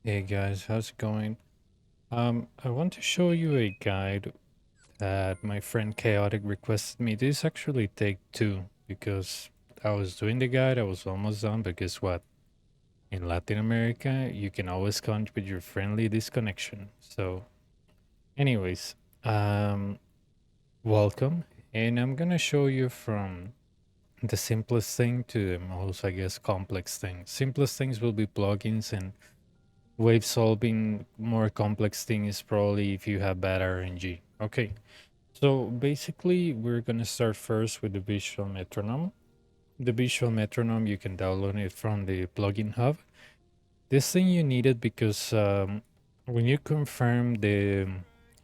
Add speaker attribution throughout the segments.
Speaker 1: Hey guys, how's it going? I want to show you a guide that my friend Chaotic requested me. This actually take two because I was doing the guide, I was almost done, but guess what? In Latin America, you can always count with your friendly disconnection. So, anyways, um, welcome, and I'm gonna show you from the simplest thing to the most, I guess, complex thing. Simplest things will be plugins and wave solving. More complex thing is probably if you have bad RNG. Okay, so basically we're gonna start first with the visual metronome. The visual metronome, you can download it from the plugin hub. This thing you need it because when you confirm the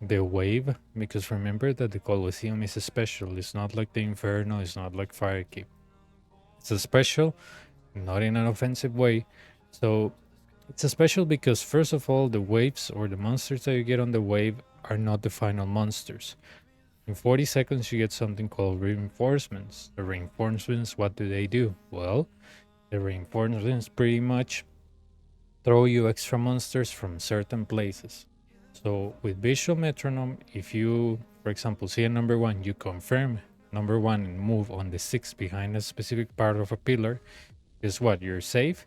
Speaker 1: wave, because remember that the Colosseum is a special. It's not like the Inferno. It's not like Firekeep. It's a special, not in an offensive way. So it's a special because, first of all, the waves or the monsters that you get on the wave are not the final monsters. In 40 seconds, you get something called reinforcements. The reinforcements, what do? Well, the reinforcements pretty much throw you extra monsters from certain places. So with visual metronome, if you, for example, see a number one, you confirm number one and move on the six behind a specific part of a pillar, guess what? You're safe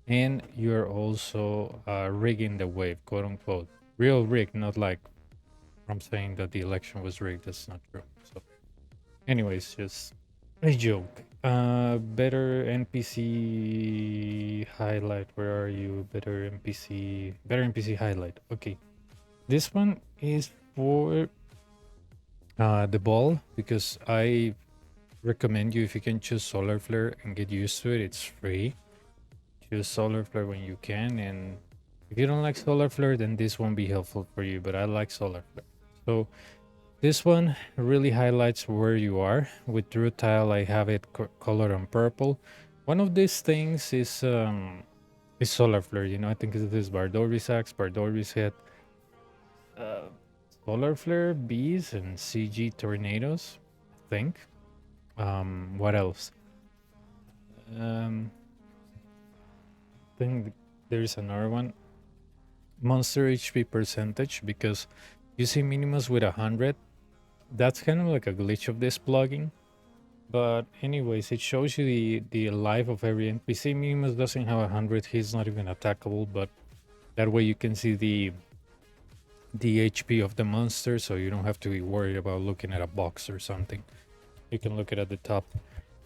Speaker 1: and you're also rigging the wave, quote unquote. Real rig, not like I'm saying that the election was rigged. That's not true. So, anyways, just a joke. Better NPC highlight. Where are you? Better NPC. Better NPC highlight. Okay, this one is for the ball because I recommend you if you can choose solar flare and get used to it. It's free. Choose solar flare when you can, and if you don't like solar flare, then this won't be helpful for you. But I like solar flare. So this one really highlights where you are. With Drew Tile, I have it colored on purple. One of these things is solar flare. You know, I think it's this Bardolby's axe, Bardolby's head, uh, solar flare, bees, and CG tornadoes. I think. What else? I think there's another one. Monster HP percentage, because you see minimus with 100. That's kind of like a glitch of this plugin. But anyways, it shows you the life of every NPC. Minimus doesn't have 100. He's not even attackable, but that way you can see the HP of the monster, so you don't have to be worried about looking at a box or something. You can look it at the top.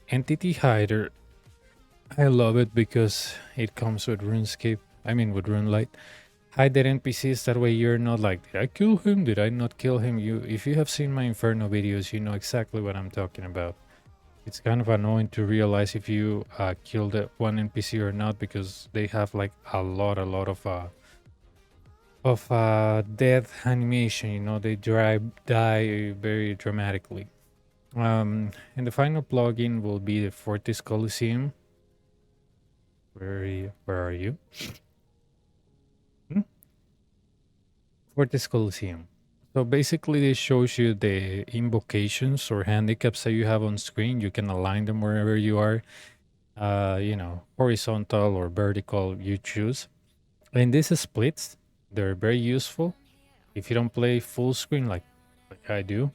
Speaker 1: Entity Hider. I love it because it comes with RuneScape. I mean with RuneLight. Hide that NPCs, that way you're not like, did I kill him? Did I not kill him? If you have seen my Inferno videos, you know exactly what I'm talking about. It's kind of annoying to realize if you killed one NPC or not, because they have like a lot of death animation. You know, they die very dramatically. And the final plugin will be the Fortis Colosseum. Where are you? Hmm? Fortis Colosseum. So basically, this shows you the invocations or handicaps that you have on screen. You can align them wherever you are. You know, horizontal or vertical, you choose. And these splits, they're very useful if you don't play full screen like I do.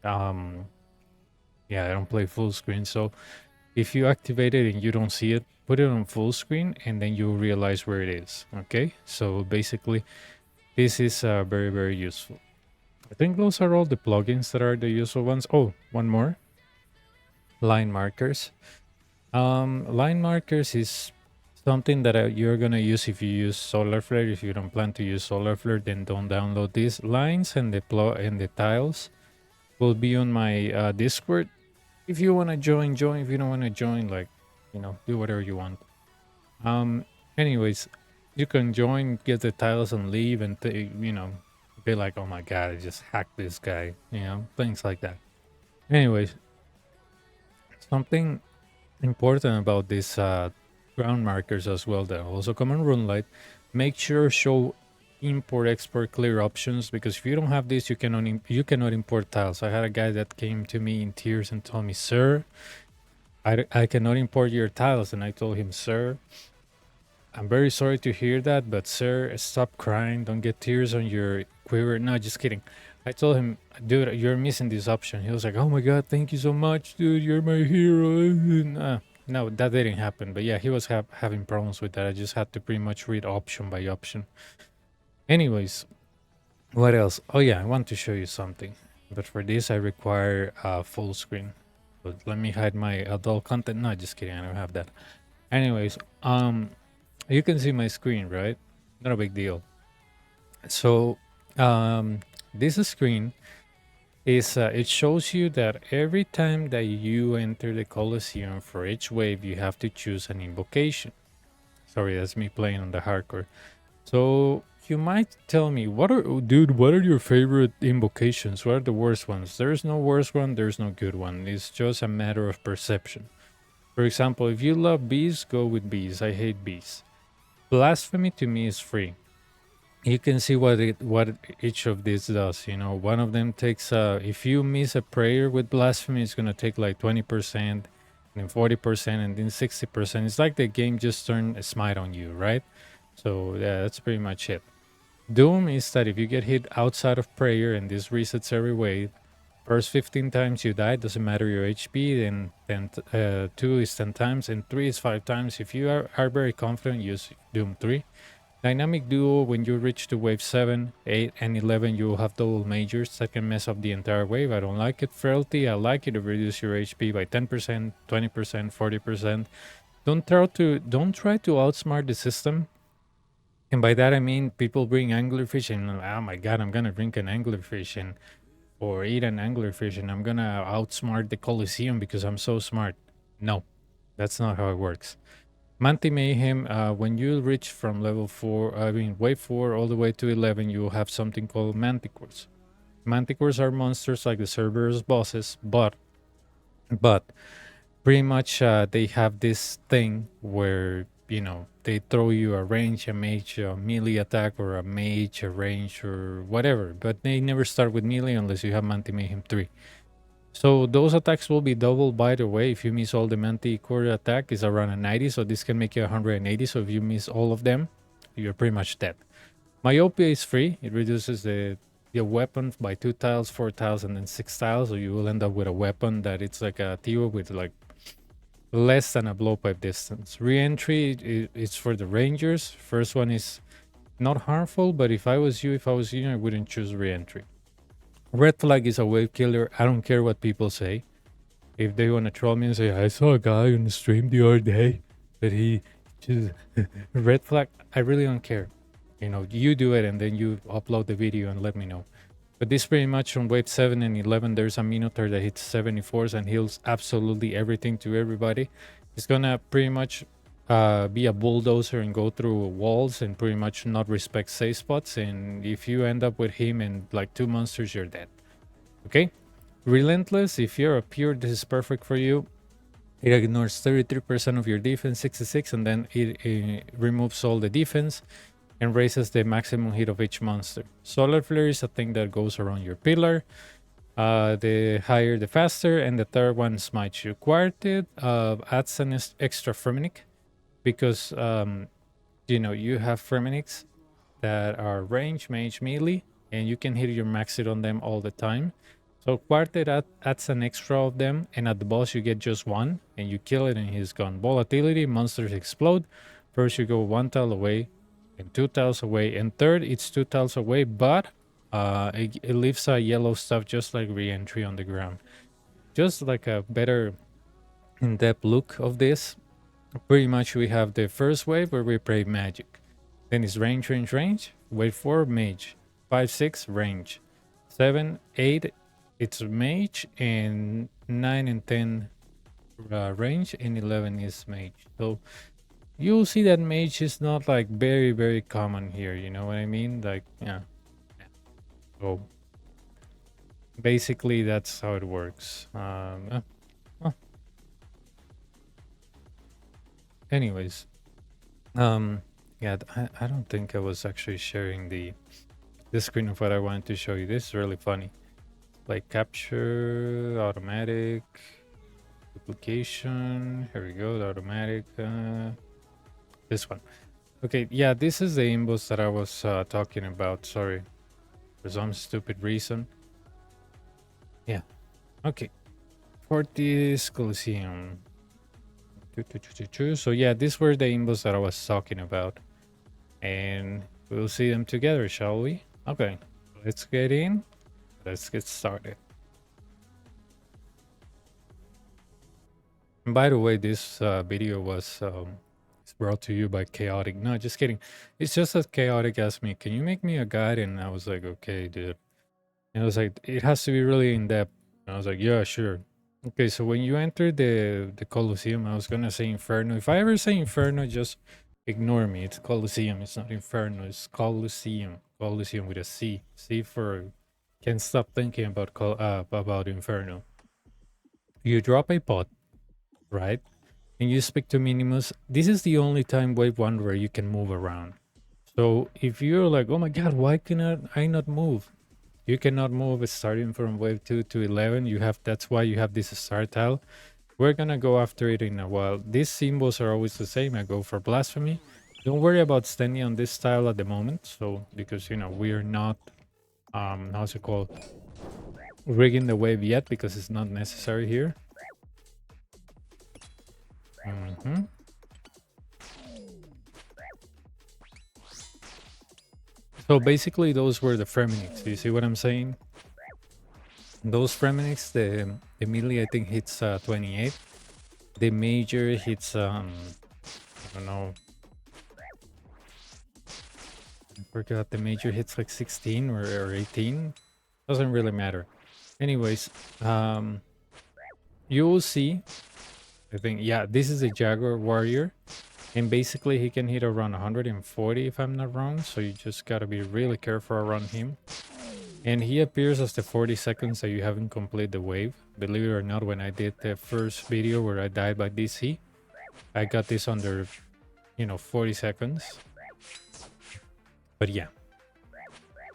Speaker 1: Um, yeah, I don't play full screen. So if you activate it and you don't see it, put it on full screen and then you'll realize where it is. Okay, so basically, this is very useful. I think those are all the plugins that are the useful ones. Oh, one more. Line markers. Line markers is something that you're gonna use if you use Solar Flare. If you don't plan to use Solar Flare, then don't download these lines, and the tiles will be on my Discord. If you wanna join, join. If you don't wanna join, like, you know, do whatever you want. Um. Anyways, you can join, get the tiles, and leave, and you know, be like, oh my god, I just hacked this guy. You know, things like that. Anyways, something important about these ground markers as well that also come on RuneLight. Make sure show import export clear options, because if you don't have this, you cannot import tiles. I had a guy that came to me in tears and told me, sir, I cannot import your tiles, and I told him, sir, I'm very sorry to hear that, but sir, stop crying. Don't get tears on your quiver. No, just kidding. I told him, dude, you're missing this option. He was like, oh my god, thank you so much, dude. You're my hero. No, that didn't happen. But yeah, he was having problems with that. I just had to pretty much read option by option. Anyways, what else? Oh yeah, I want to show you something. But for this, I require full screen. But let me hide my adult content. No, just kidding. I don't have that. Anyways, you can see my screen, right? Not a big deal. So, this screen is it shows you that every time that you enter the Colosseum for each wave, you have to choose an invocation. Sorry, that's me playing on the hardcore. So you might tell me, what are your favorite invocations? What are the worst ones? There's no worst one, there's no good one. It's just a matter of perception. For example, if you love bees, go with bees. I hate bees. Blasphemy to me is free. You can see what each of these does. You know, one of them takes if you miss a prayer with blasphemy, it's gonna take like 20%, and then 40%, and then 60%. It's like the game just turned a smite on you, right? So yeah, that's pretty much it. Doom is that if you get hit outside of prayer and this resets every wave, first 15 times you die, doesn't matter your HP, then 2 is 10 times, and 3 is 5 times. If you are very confident, use Doom 3. Dynamic Duo, when you reach to wave 7, 8, and 11, you will have double majors that can mess up the entire wave. I don't like it. Frailty, I like it to reduce your HP by 10%, 20%, 40%. Don't try to outsmart the system. And by that I mean people bring anglerfish and oh my god, I'm gonna drink an anglerfish and or eat an anglerfish and I'm gonna outsmart the Colosseum because I'm so smart. No, that's not how it works. Manti Mayhem, when you reach from level 4, I mean wave 4 all the way to 11, you will have something called Manticores. Manticores are monsters like the Cerberus bosses, but pretty much they have this thing where, you know, they throw you a range, a mage, a melee attack, or a mage, a range, or whatever, but they never start with melee unless you have Manti Mayhem 3. So those attacks will be doubled. By the way, if you miss all the Manticore attack, is around a 90, so this can make you 180. So if you miss all of them, you're pretty much dead. Myopia is free. It reduces the weapon by 2 tiles, 4 tiles, and then 6 tiles. So you will end up with a weapon that it's like a Tio with like less than a blowpipe distance. Re-entry is for the rangers. First one is not harmful, but if I was you, I wouldn't choose re-entry. Red flag is a wave killer. I don't care what people say. If they want to troll me and say, I saw a guy on the stream the other day, but he just red flag, I really don't care. You know, you do it and then you upload the video and let me know. But this pretty much on wave 7 and 11, there's a Minotaur that hits 74s and heals absolutely everything to everybody. It's gonna pretty much be a bulldozer and go through walls and pretty much not respect safe spots. And if you end up with him and like 2 monsters, you're dead. Okay? Relentless, if you're a pure, this is perfect for you. It ignores 33% of your defense, 66, and then it removes all the defense and raises the maximum hit of each monster. Solar Flare is a thing that goes around your pillar. The higher, the faster, and the third one smites you. Quartet adds an extra Fremenic because you know you have Fremenics that are range, mage, melee, and you can hit your max hit on them all the time. So Quartet adds an extra of them, and at the boss you get just one, and you kill it and he's gone. Volatility, monsters explode. First you go 1 tile away, and 2 tiles away, and third it's 2 tiles away, but it leaves a yellow stuff just like re-entry on the ground. Just like a better in-depth look of this. Pretty much we have the first wave where we play magic. Then it's range, range, range. Wave 4, mage. 5, 6, range. 7, 8, it's mage, and 9 and 10 range, and 11 is mage. So you'll see that mage is not like very, very common here. You know what I mean? Like, yeah. So basically that's how it works. Anyways, yeah, I don't think I was actually sharing the screen of what I wanted to show you. This is really funny. Like capture, automatic, duplication. Here we go, the automatic. This one. Okay, yeah, this is the inbox that I was talking about. Sorry, for some stupid reason. Yeah. Okay. For this Colosseum. So yeah, these were the inbox that I was talking about. And we'll see them together, shall we? Okay. Let's get in. Let's get started. And by the way, this video was is brought to you by Chaotic. No, just kidding. It's just that Chaotic asked me, "Can you make me a guide?" And I was like, "Okay, dude." And I was like, "It has to be really in depth." And I was like, "Yeah, sure." Okay, so when you enter the Colosseum, I was gonna say Inferno. If I ever say Inferno, just ignore me. It's Colosseum. It's not Inferno. It's Colosseum. Colosseum with a C. C for can't stop thinking about about Inferno. You drop a pot, right? And you speak to Minimus. This is the only time wave 1 where you can move around. So if you're like, oh my god, why cannot I not move? You cannot move starting from wave 2 to 11. You have That's why you have this start tile. We're gonna go after it in a while. These symbols are always the same. I go for blasphemy. Don't worry about standing on this tile at the moment. So because we're not how's it called? Rigging the wave yet because it's not necessary here. Mhm. So basically, those were the Fremenics. Do you see what I'm saying? Those Fremenics, the melee I think hits 28. The major hits I don't know. I forgot. The major hits like 16 or 18. Doesn't really matter. Anyways, you will see. I think yeah, this is a Jaguar warrior, and basically he can hit around 140 if I'm not wrong. So you just gotta be really careful around him. And he appears as the 40 seconds that you haven't completed the wave. Believe it or not, when I did the first video where I died by DC, I got this under, 40 seconds. But yeah.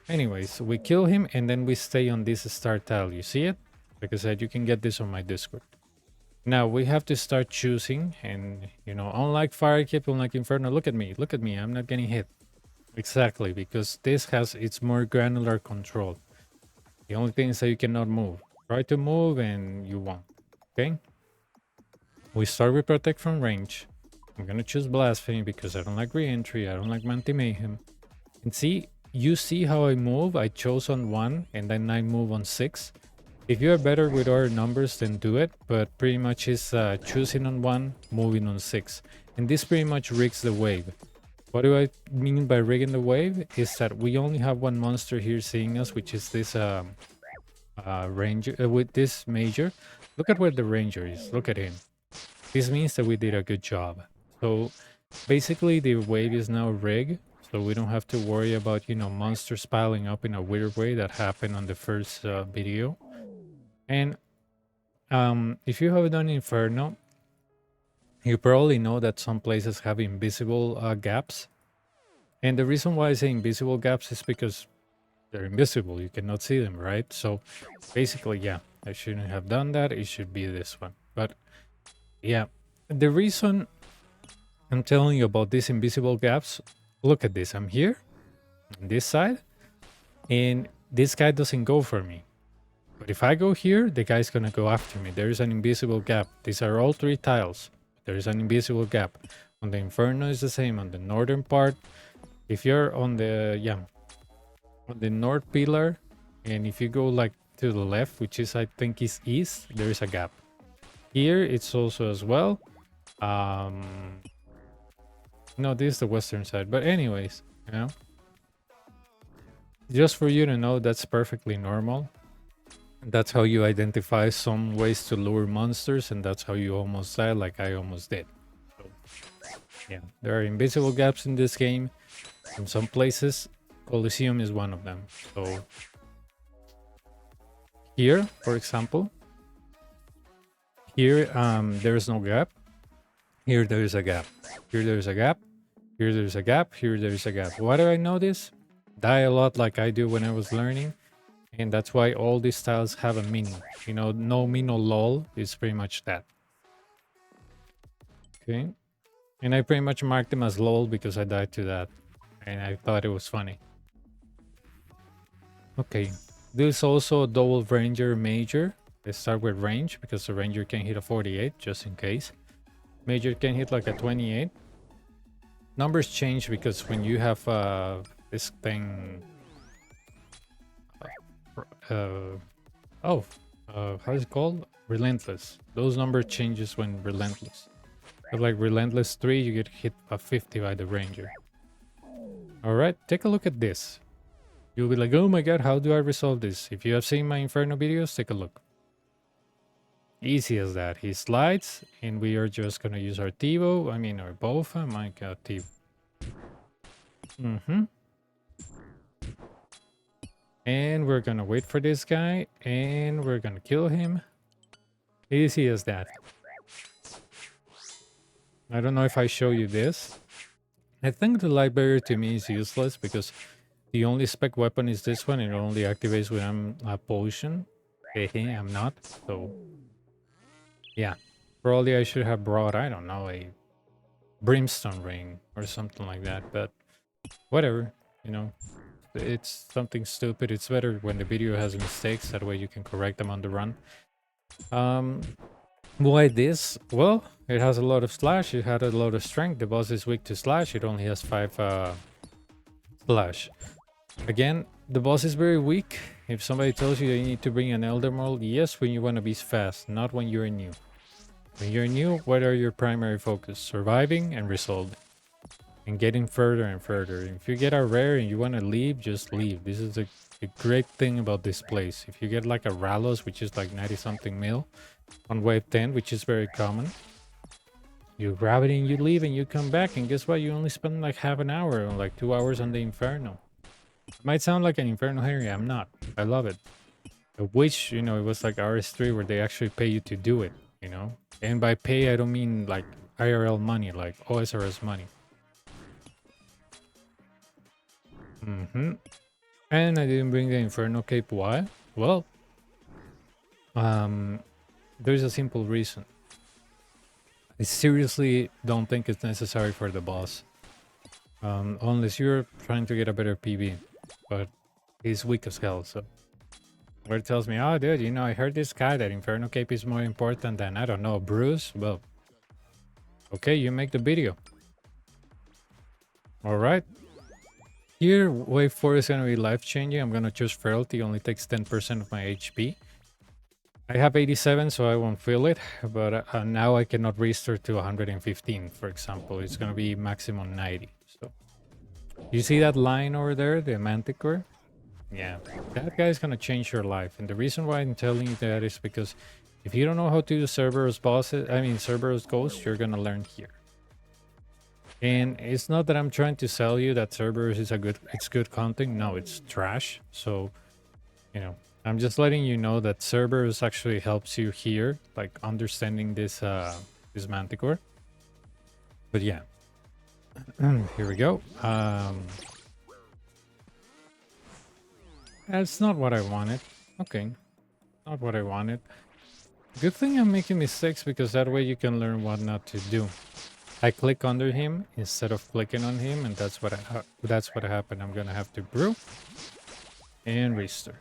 Speaker 1: Anyways, we kill him and then we stay on this start tile. You see it? Like I said, you can get this on my Discord. Now we have to start choosing and, unlike Firekeep, unlike Inferno, look at me, I'm not getting hit. Exactly, because this has its more granular control. The only thing is that you cannot move. Try to move and you won't. Okay? We start with Protect from range. I'm gonna choose Blasphemy because I don't like re-entry, I don't like Manti Mayhem. And see, you see how I move? I chose on 1 and then I move on 6. If you are better with other numbers, then do it. But pretty much is choosing on 1, moving on 6. And this pretty much rigs the wave. What do I mean by rigging the wave? Is that we only have one monster here seeing us, which is this ranger with this major. Look at where the ranger is. Look at him. This means that we did a good job. So basically the wave is now rigged, so we don't have to worry about monsters piling up in a weird way that happened on the first video. And if you have done Inferno, you probably know that some places have invisible gaps. And the reason why I say invisible gaps is because they're invisible. You cannot see them, right? So basically, yeah, I shouldn't have done that. It should be this one. But yeah, the reason I'm telling you about these invisible gaps, look at this. I'm here on this side, and this guy doesn't go for me. But if I go here, the guy's going to go after me. There is an invisible gap. These are all 3 tiles. There is an invisible gap. On the Inferno is the same. On the northern part, if you're on the north pillar, and if you go like to the left, which is I think is east, there is a gap. Here it's also as well. No, this is the western side, but anyways, just for you to know, that's perfectly normal. That's how you identify some ways to lure monsters, and that's how you almost die like I almost did. So, yeah, there are invisible gaps in this game. In some places, Colosseum is one of them. So here, for example, here there is no gap. Here there is a gap. Here there is a gap. Here there's a gap. Here there's a gap. Why do I know this? Die a lot like I do when I was learning. And that's why all these styles have a meaning. No me, no lol is pretty much that. Okay. And I pretty much marked him as lol because I died to that. And I thought it was funny. Okay. There's also a double ranger major. Let's start with range because the ranger can hit a 48 just in case. Major can hit like a 28. Numbers change because when you have this thing... how is it called? Relentless. Those number changes when relentless. So like relentless 3, you get hit a 50 by the ranger. Alright, take a look at this. You'll be like, oh my god, how do I resolve this? If you have seen my Inferno videos, take a look. Easy as that. He slides, and we are just gonna use our Tivo. I mean, our Bofa. My god, Tivo. And we're gonna wait for this guy, and we're gonna kill him. Easy as that. I don't know if I show you this. I think the light barrier to me is useless because the only spec weapon is this one. It only activates when I'm a potion. I'm not, so... Yeah. Probably I should have brought, I don't know, a brimstone ring or something like that, but whatever, you know. It's something stupid. It's better when the video has mistakes, that way you can correct them on the run. Why this? Well, it has a lot of slash, it had a lot of strength. The boss is weak to slash, it only has 5 slash. Again, the boss is very weak. If somebody tells you that you need to bring an Elder Mold, yes, when you want to be fast, not when you're new. When you're new, what are your primary focus? Surviving and resolving. And getting further and further. If you get a rare and you want to leave, just leave. This is a great thing about this place. If you get like a Ralos, which is like 90 something mil on wave 10, which is very common, you grab it and you leave and you come back, and guess what? You only spend like half an hour or like 2 hours on the Inferno. It might sound like an Inferno area. I'm not. I love it. I wish, you know, it was like RS3 where they actually pay you to do it, you know? And by pay, I don't mean like IRL money, like OSRS money. And I didn't bring the Inferno Cape. Why? Well, there's a simple reason. I seriously don't think it's necessary for the boss. Unless you're trying to get a better PB. But he's weak as hell, so... Where it tells me, oh dude, you know, I heard this guy that Inferno Cape is more important than, I don't know, Bruce. Well, okay, you make the video. Alright. Here, wave 4 is going to be life-changing. I'm going to choose Frailty, only takes 10% of my HP. I have 87, so I won't feel it, but now I cannot restore to 115, for example. It's going to be maximum 90. So, you see that line over there, the Manticore? Yeah, that guy's gonna change your life. And the reason why I'm telling you that is because if you don't know how to do Cerberus bosses, I mean Cerberus Ghost, you're gonna learn here. And it's not that I'm trying to sell you that Cerberus is it's good content. No, it's trash. So, you know, I'm just letting you know that Cerberus actually helps you here, like understanding this this Manticore. But yeah, here we go. That's not what I wanted. Okay, not what I wanted. Good thing I'm making mistakes because that way you can learn what not to do. I click under him instead of clicking on him, and that's what happened. I'm gonna have to brew and restore.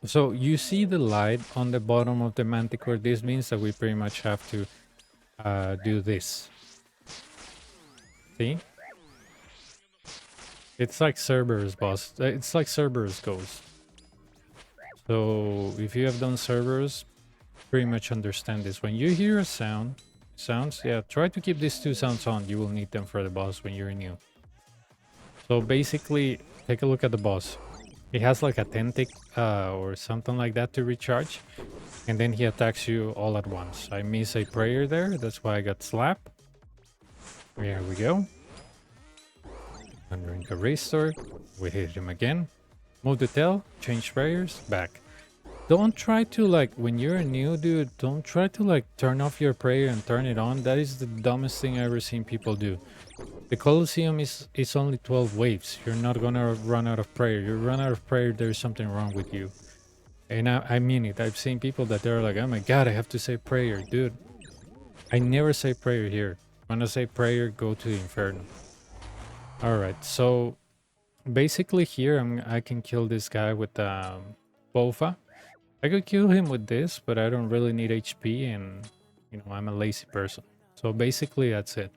Speaker 1: So you see the light on the bottom of the Manticore. This means that we pretty much have to do this. See? It's like Cerberus boss. It's like Cerberus Ghost. So if you have done Cerberus, pretty much understand this. When you hear a sounds, yeah, try to keep these two sounds on. You will need them for the boss when you're new. So basically, take a look at the boss. He has like a 10 tick or something like that to recharge. And then he attacks you all at once. I miss a prayer there. That's why I got slapped. Here we go. Drink a restore, we hit him again. Move the tail, change prayers, back. Don't try to, like, when you're new, dude, don't try to, like, turn off your prayer and turn it on. That is the dumbest thing I've ever seen people do. The Colosseum is only 12 waves. You're not gonna run out of prayer. You run out of prayer, there's something wrong with you. And I mean it. I've seen people that they're like, oh my god, I have to say prayer. Dude, I never say prayer here. When I say prayer, go to the Inferno. Alright, so basically here I can kill this guy with Bofa. I could kill him with this, but I don't really need HP and, you know, I'm a lazy person. So basically that's it.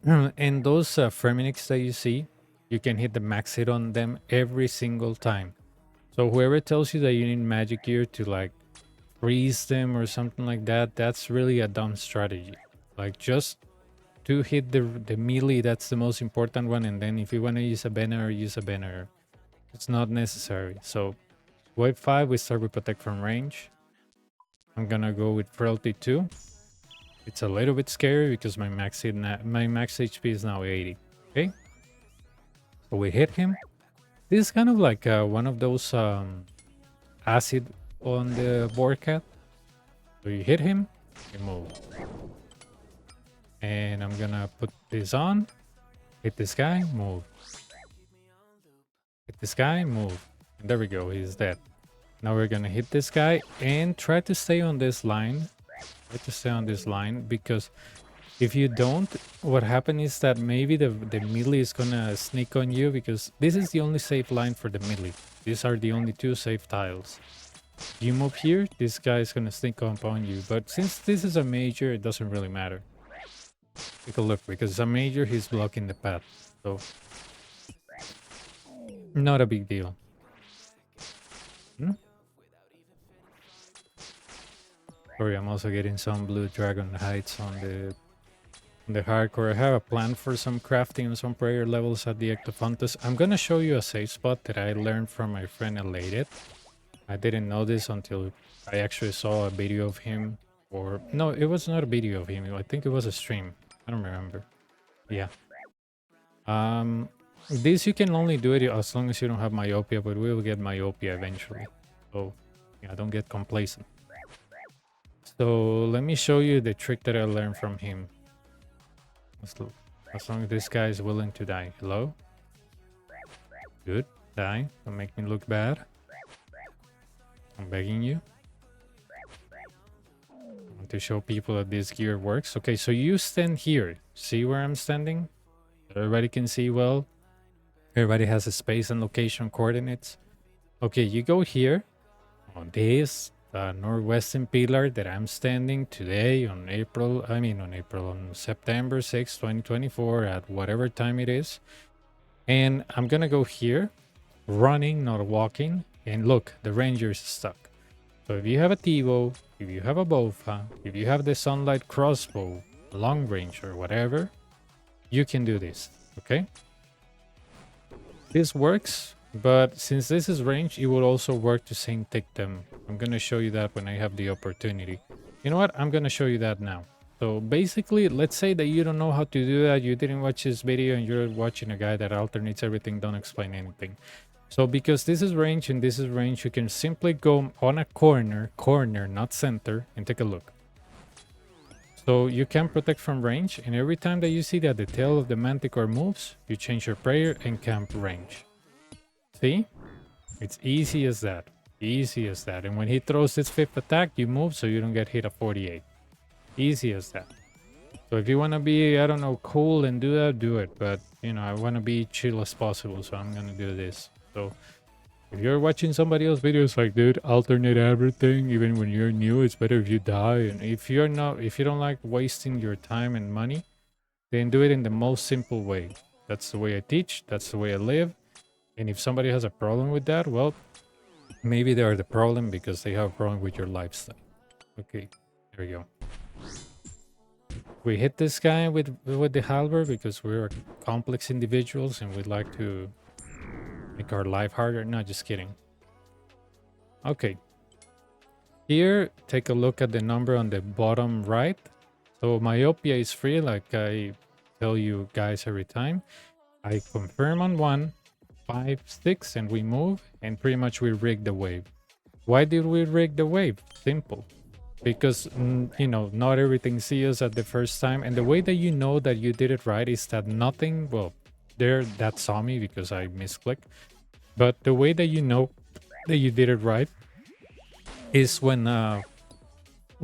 Speaker 1: And those Fremenix that you see, you can hit the max hit on them every single time. So whoever tells you that you need magic gear to like freeze them or something like that, that's really a dumb strategy. Like just to hit the melee, that's the most important one, and then if you want to use a banner, use a banner. It's not necessary. So wave 5 we start with protect from range. I'm gonna go with frailty 2. It's a little bit scary because my max HP is now 80. Okay, so we hit him. This is kind of like one of those acid on the board cat. So you hit him, you move. And I'm gonna put this on. Hit this guy, move. Hit this guy, move. And there we go, he's dead. Now we're gonna hit this guy and try to stay on this line. Try to stay on this line, because if you don't, what happens is that maybe the melee is gonna sneak on you, because this is the only safe line for the melee. These are the only 2 safe tiles. If you move here, this guy is gonna sneak up on you. But since this is a major, it doesn't really matter. Take a look, because it's a major, he's blocking the path. So, not a big deal. Sorry, I'm also getting some blue dragon hides on the hardcore. I have a plan for some crafting and some prayer levels at the Ectophontus. I'm gonna show you a safe spot that I learned from my friend Elated. I didn't know this until I actually saw a video of him. Or no, it was not a video of him. I think it was a stream. I don't remember. Yeah. This you can only do it as long as you don't have myopia, but we will get myopia eventually. So yeah, don't get complacent. So let me show you the trick that I learned from him. As long as this guy is willing to die. Hello? Good. Die. Don't make me look bad. I'm begging you. I want to show people that this gear works. Okay, so you stand here. See where I'm standing? Everybody can see well. Everybody has a space and location coordinates. Okay, you go here on this northwestern pillar that I'm standing today on September 6, 2024 at whatever time it is. And I'm gonna go here, running, not walking. And look, the ranger is stuck. So if you have a T-bow, if you have a Bofa, if you have the sunlight crossbow, long range or whatever, you can do this, okay? This works, but since this is range, it will also work to Saint Tick them. I'm gonna show you that when I have the opportunity. You know what? I'm gonna show you that now. So basically, let's say that you don't know how to do that, you didn't watch this video and you're watching a guy that alternates everything, don't explain anything. So because this is range and this is range, you can simply go on a corner, not center, and take a look. So you can protect from range, and every time that you see that the tail of the manticore moves, you change your prayer and camp range. See? It's easy as that. Easy as that. And when he throws his 5th attack, you move so you don't get hit at 48. Easy as that. So if you want to be, I don't know, cool and do that, do it. But, you know, I want to be chill as possible, so I'm going to do this. So if you're watching somebody else's videos like, dude, alternate everything, even when you're new, it's better if you die. And if you don't like wasting your time and money, then do it in the most simple way. That's the way I teach. That's the way I live. And if somebody has a problem with that, well, maybe they are the problem because they have a problem with your lifestyle. Okay, there we go. We hit this guy with the halberd because we're complex individuals and we'd like to make our life harder. No, just kidding. Okay. Here, take a look at the number on the bottom right. So myopia is free, like I tell you guys every time. I confirm on 1, 5, 6, and we move, and pretty much we rig the wave. Why did we rig the wave? Simple. Because, you know, not everything sees us at the first time, and the way that you know that you did it right is that nothing, well, that saw me because I misclicked. But the way that you know that you did it right is when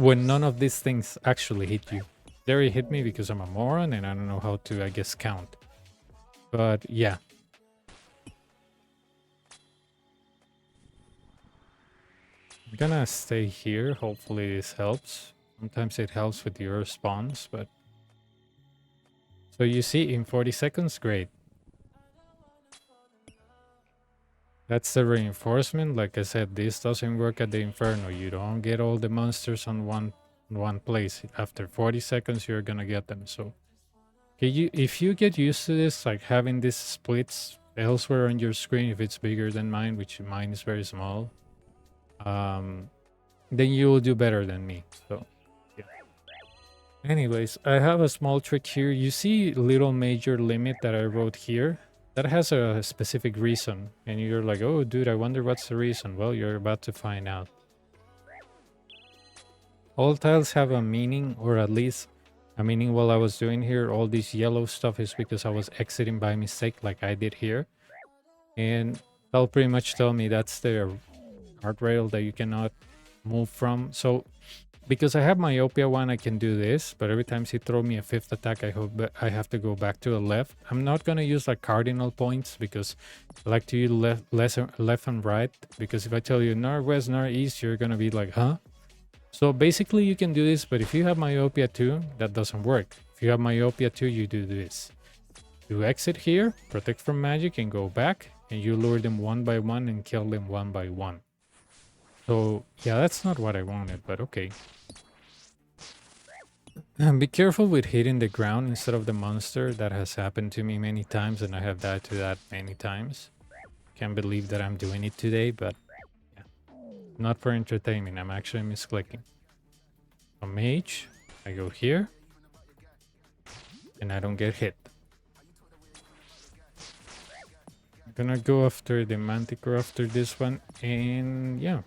Speaker 1: when none of these things actually hit you. There it hit me because I'm a moron and I don't know how to, I guess, count. But yeah. I'm gonna stay here. Hopefully this helps. Sometimes it helps with your spawns, but... So you see, in 40 seconds, great. That's the reinforcement. Like I said, this doesn't work at the Inferno. You don't get all the monsters on one place. After 40 seconds, you're gonna get them. So if you get used to this, like having these splits elsewhere on your screen, if it's bigger than mine, which mine is very small, then you will do better than me. So yeah. Anyways, I have a small trick here. You see little major limit that I wrote here? That has a specific reason, and you're like, oh dude, I wonder what's the reason. Well, you're about to find out. All tiles have a meaning, or at least a meaning. While I was doing here, all this yellow stuff is because I was exiting by mistake like I did here, and that'll pretty much tell me that's the guardrail that you cannot move from. So because I have myopia 1, I can do this, but every time he throw me a 5th attack, I have to go back to the left. I'm not gonna use like cardinal points because I like to use left and right, because if I tell you northwest, northeast, you're gonna be like, huh? So basically you can do this, but if you have myopia 2, that doesn't work. If you have myopia 2, you do this. You exit here, protect from magic, and go back, and you lure them one by one and kill them one by one. So yeah, that's not what I wanted, but okay. Be careful with hitting the ground instead of the monster. That has happened to me many times, and I have died to that many times. Can't believe that I'm doing it today, but yeah. Not for entertainment, I'm actually misclicking. A mage, I go here, and I don't get hit. I'm gonna go after the Manticore after this one, and yeah.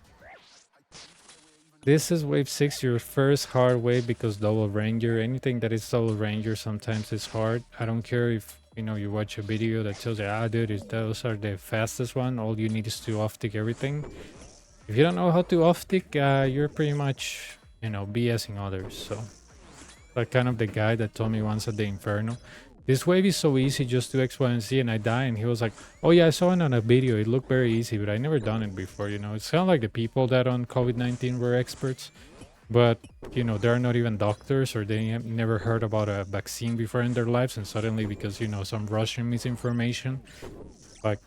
Speaker 1: This is wave 6, your first hard wave, because double ranger, anything that is double ranger sometimes is hard. I don't care if, you know, you watch a video that tells you, ah dude, those are the fastest one, all you need is to off-tick everything. If you don't know how to off-tick, you're pretty much, you know, BSing others. So like kind of the guy that told me once at the Inferno, this wave is so easy, just do X, Y, and Z, and I die. And he was like, oh yeah, I saw it on a video. It looked very easy, but I never done it before, you know. It's kind of like the people that on COVID-19 were experts, but, you know, they're not even doctors, or they have never heard about a vaccine before in their lives. And suddenly, because, you know, some Russian misinformation, like,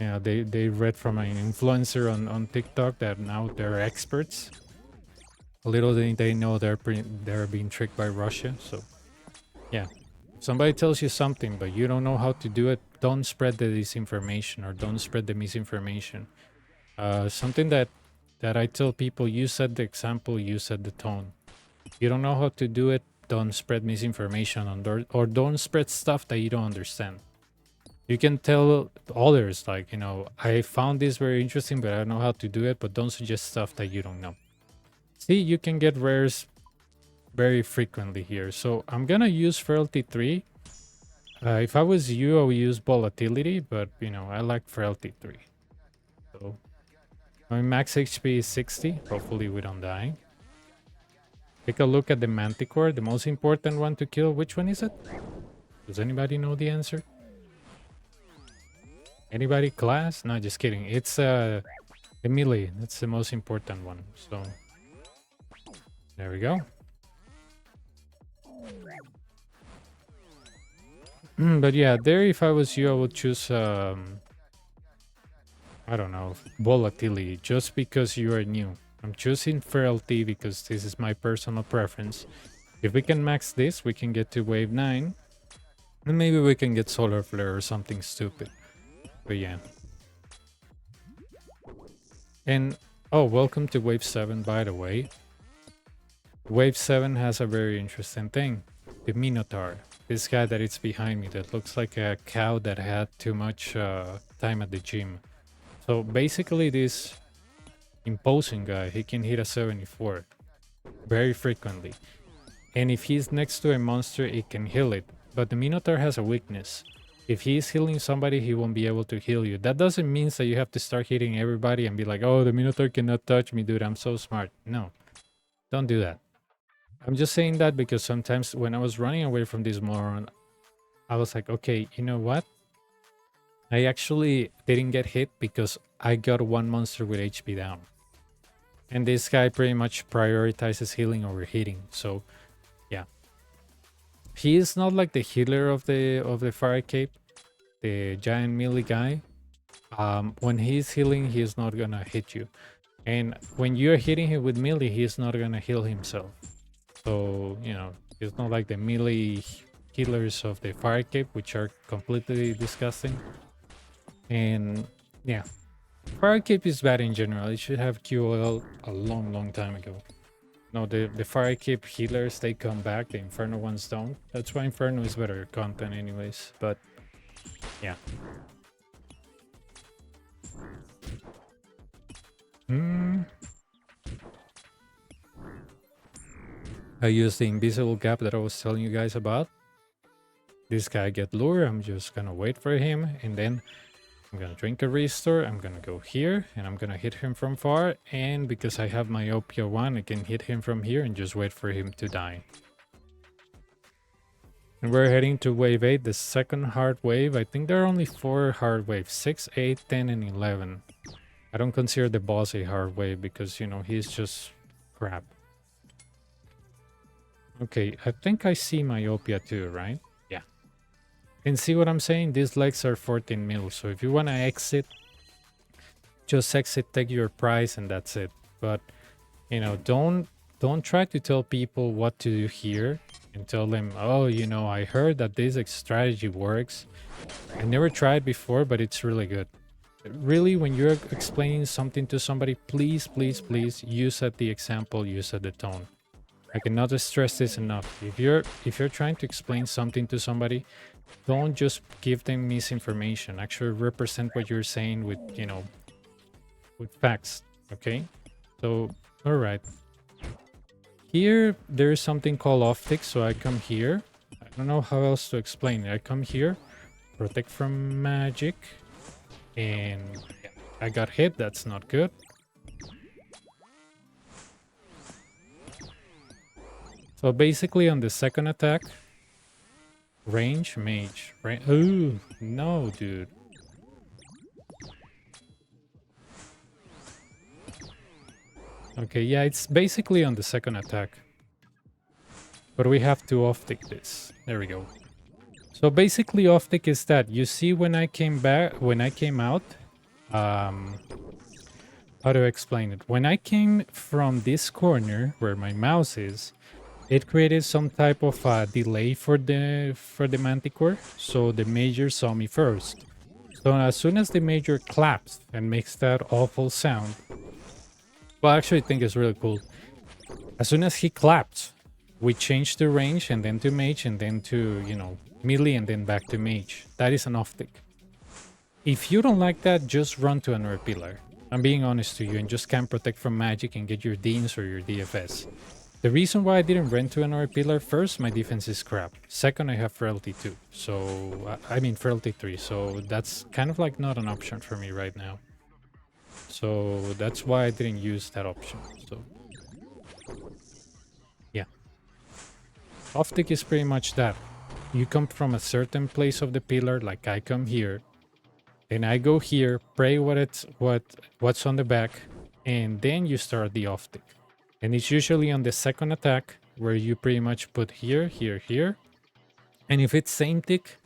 Speaker 1: you know, they read from an influencer on TikTok that now they're experts. Little did they know they're being tricked by Russia. So yeah. Somebody tells you something, but you don't know how to do it, don't spread the disinformation, or don't spread the misinformation. Something that I tell people, you set the example, you set the tone. You don't know how to do it, don't spread misinformation or don't spread stuff that you don't understand. You can tell others, like, you know, I found this very interesting, but I don't know how to do it, but don't suggest stuff that you don't know. See, you can get rares very frequently here. So I'm gonna use Frailty 3. If I was you, I would use Volatility, but, you know, I like Frailty 3. So my max HP is 60. Hopefully we don't die. Take a look at the Manticore, the most important one to kill. Which one is it? Does anybody know the answer? Anybody? Class? No, just kidding. It's the melee. That's the most important one. So there we go. But yeah, there, if I was you, I would choose, I don't know, Volatility, just because you are new. I'm choosing Frailty because this is my personal preference. If we can max this, we can get to wave 9. And maybe we can get Solar Flare or something stupid. But yeah. And, oh, welcome to wave 7, by the way. Wave 7 has a very interesting thing. The Minotaur. This guy that is behind me that looks like a cow that had too much time at the gym. So basically this imposing guy, he can hit a 74 very frequently. And if he's next to a monster, it can heal it. But the Minotaur has a weakness. If he's healing somebody, he won't be able to heal you. That doesn't mean that you have to start hitting everybody and be like, oh, the Minotaur cannot touch me, dude, I'm so smart. No, don't do that. I'm just saying that because sometimes when I was running away from this moron, I was like, okay, you know what? I actually didn't get hit because I got one monster with HP down. And this guy pretty much prioritizes healing over hitting. So yeah. He is not like the healer of the fire cape, the giant melee guy. When he's healing, he's not gonna hit you. And when you're hitting him with melee, he's not gonna heal himself. So, you know, it's not like the melee healers of the fire cape, which are completely disgusting. And yeah, fire cape is bad in general. It should have QOL a long, long time ago. No, the fire cape healers, they come back. The Inferno ones don't. That's why Inferno is better content anyways. But yeah. I use the invisible gap that I was telling you guys about. This guy get lure. I'm just gonna wait for him, and then I'm gonna drink a restore. I'm gonna go here, and I'm gonna hit him from far. And because I have myopia 1, I can hit him from here and just wait for him to die. And we're heading to wave 8, the second hard wave. I think there are only 4 hard waves, 6, 8, 10, and 11. I don't consider the boss a hard wave because, you know, he's just crap. Okay, I think I see myopia too, right? Yeah. And see what I'm saying? These legs are 14 mil, so if you want to exit, just exit, take your price, and that's it. But, you know, don't try to tell people what to do here and tell them, oh, you know, I heard that this strategy works. I never tried before, but it's really good. Really, when you're explaining something to somebody, please, please, please use at the example, use at the tone. I cannot stress this enough. If you're trying to explain something to somebody, don't just give them misinformation. Actually represent what you're saying with, you know, with facts, okay? So, all right. Here, there is something called optic, so I come here. I don't know how else to explain it. I come here, protect from magic, and I got hit. That's not good. So basically on the second attack, range, mage, right? Ooh, no, dude. Okay, yeah, it's basically on the second attack. But we have to off-tick this. There we go. So basically off-tick is that, you see when I came out, how to explain it? When I came from this corner where my mouse is, it created some type of delay for the manticore, so the major saw me first. So as soon as the major claps and makes that awful sound, well, I actually think it's really cool. As soon as he claps, we change the range and then to mage and then to, you know, melee and then back to mage. That is an off-tick. If you don't like that, just run to another pillar. I'm being honest to you, and just can't protect from magic and get your Deans or your DFS. The reason why I didn't run to another pillar, first, my defense is crap. Second, I have frailty 2. So, I mean frailty 3. So that's kind of like not an option for me right now. So that's why I didn't use that option. So yeah. Off-tick is pretty much that. You come from a certain place of the pillar, like I come here. Then I go here, pray what's on the back, and then you start the off-tick. And it's usually on the second attack, where you pretty much put here, here, here. And if it's same tick,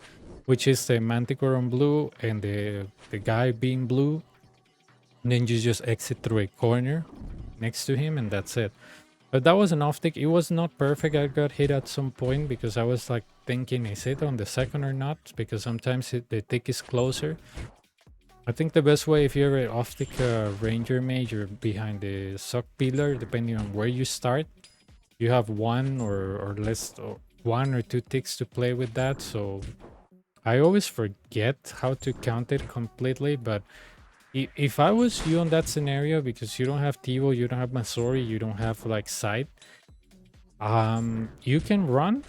Speaker 1: which is the manticore on blue and the guy being blue, then you just exit through a corner next to him, and that's it. But that was an off-tick. It was not perfect. I got hit at some point because I was like thinking, is it on the second or not? Because sometimes the tick is closer. I think the best way, if you're an off-tick ranger mage or behind the suck pillar, depending on where you start, you have one or less, or 1 or 2 ticks to play with that. So I always forget how to count it completely, but if I was you on that scenario, because you don't have Tivo, you don't have Masori, you don't have like sight, you can run,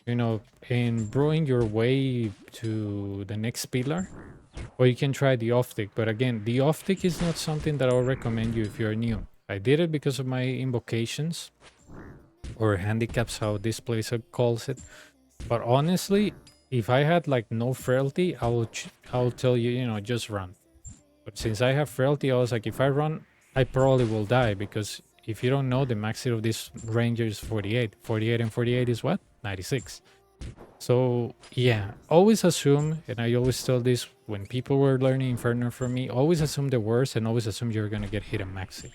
Speaker 1: you know, and brewing your way to the next pillar, or you can try the off-tick. But again, the off-tick is not something that I'll recommend you if you're new. I did it because of my invocations, or handicaps, how this place calls it. But honestly, if I had like no frailty, I'll tell you, you know, just run. But since I have frailty, I was like, if I run, I probably will die, because if you don't know, the max hit of this ranger is 48. 48 and 48 is what? 96. So yeah, always assume, and I always tell this when people were learning Inferno from me, always assume the worst and always assume you're gonna get hit a max hit.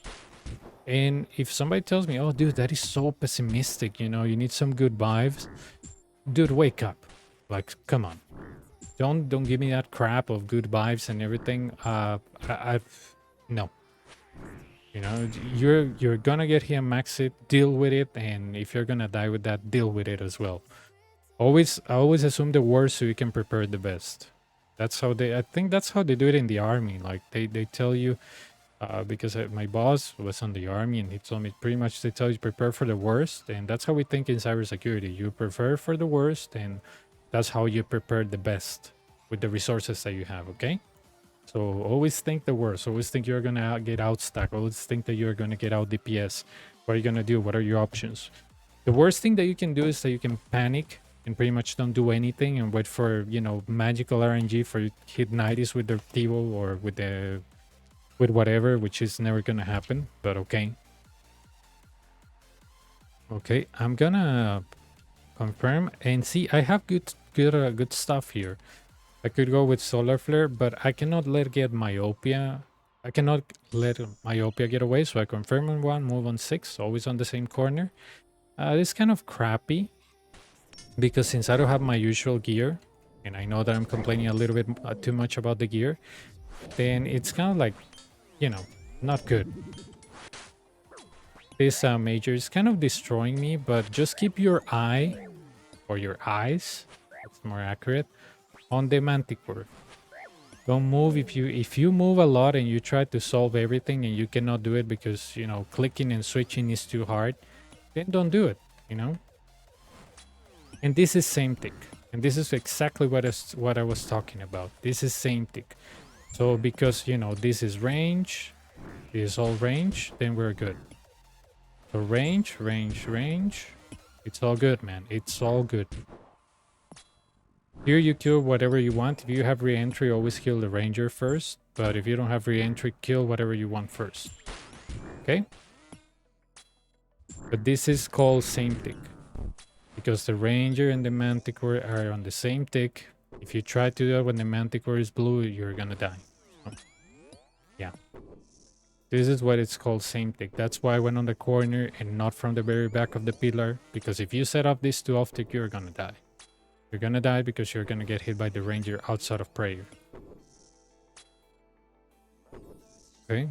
Speaker 1: And if somebody tells me, oh dude, that is so pessimistic, you know, you need some good vibes, dude, wake up. Like, come on. Don't give me that crap of good vibes and everything. I've no. You know, you're gonna get here, max it, deal with it, and if you're gonna die with that, deal with it as well. Always assume the worst so you can prepare the best. That's how I think that's how they do it in the army. Like they tell you, because my boss was on the army and he told me pretty much they tell you prepare for the worst, and that's how we think in cybersecurity. You prepare for the worst, and that's how you prepare the best with the resources that you have. Okay. So always think the worst. Always think you're gonna get out stack. Always think that you're gonna get out DPS. What are you gonna do? What are your options? The worst thing that you can do is that you can panic and pretty much don't do anything and wait for, you know, magical RNG for you to hit 90s with the Tivo or with whatever, which is never gonna happen. But okay. Okay, I'm gonna confirm and see. I have good stuff here. I could go with Solar Flare, but I cannot let get Myopia. I cannot let Myopia get away, so I confirm on 1, move on 6, always on the same corner. This is kind of crappy, because since I don't have my usual gear, and I know that I'm complaining a little bit too much about the gear, then it's kind of like, you know, not good. This major is kind of destroying me, but just keep your eye, or your eyes, that's more accurate, on the Manticore. Don't move. If you move a lot and you try to solve everything and you cannot do it because, you know, clicking and switching is too hard, then don't do it, you know. And this is same tick, and this is exactly what I was talking about. This is same tick. So because, you know, this is range, this is all range, then we're good. So range, it's all good, man. It's all good. Here you kill whatever you want. If you have re-entry, always kill the ranger first. But if you don't have re-entry, kill whatever you want first. Okay? But this is called same tick, because the ranger and the manticore are on the same tick. If you try to do that when the manticore is blue, you're gonna die. So, yeah. This is what it's called, same tick. That's why I went on the corner and not from the very back of the pillar. Because if you set up this two off tick, you're gonna die. You're gonna die because you're gonna get hit by the ranger outside of prayer. Okay.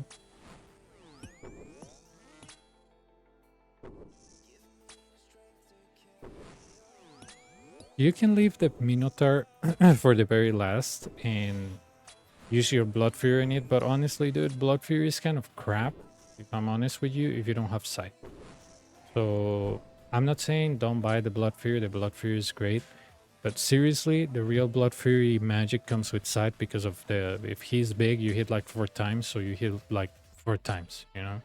Speaker 1: You can leave the Minotaur for the very last and use your Blood Fury in it, but honestly, dude, Blood Fury is kind of crap, if I'm honest with you, if you don't have sight. So I'm not saying don't buy the Blood Fury. The Blood Fury is great. But seriously, the real Blood Fury magic comes with sight, because of the, if he's big, you hit like 4 times, so you hit like 4 times, you know?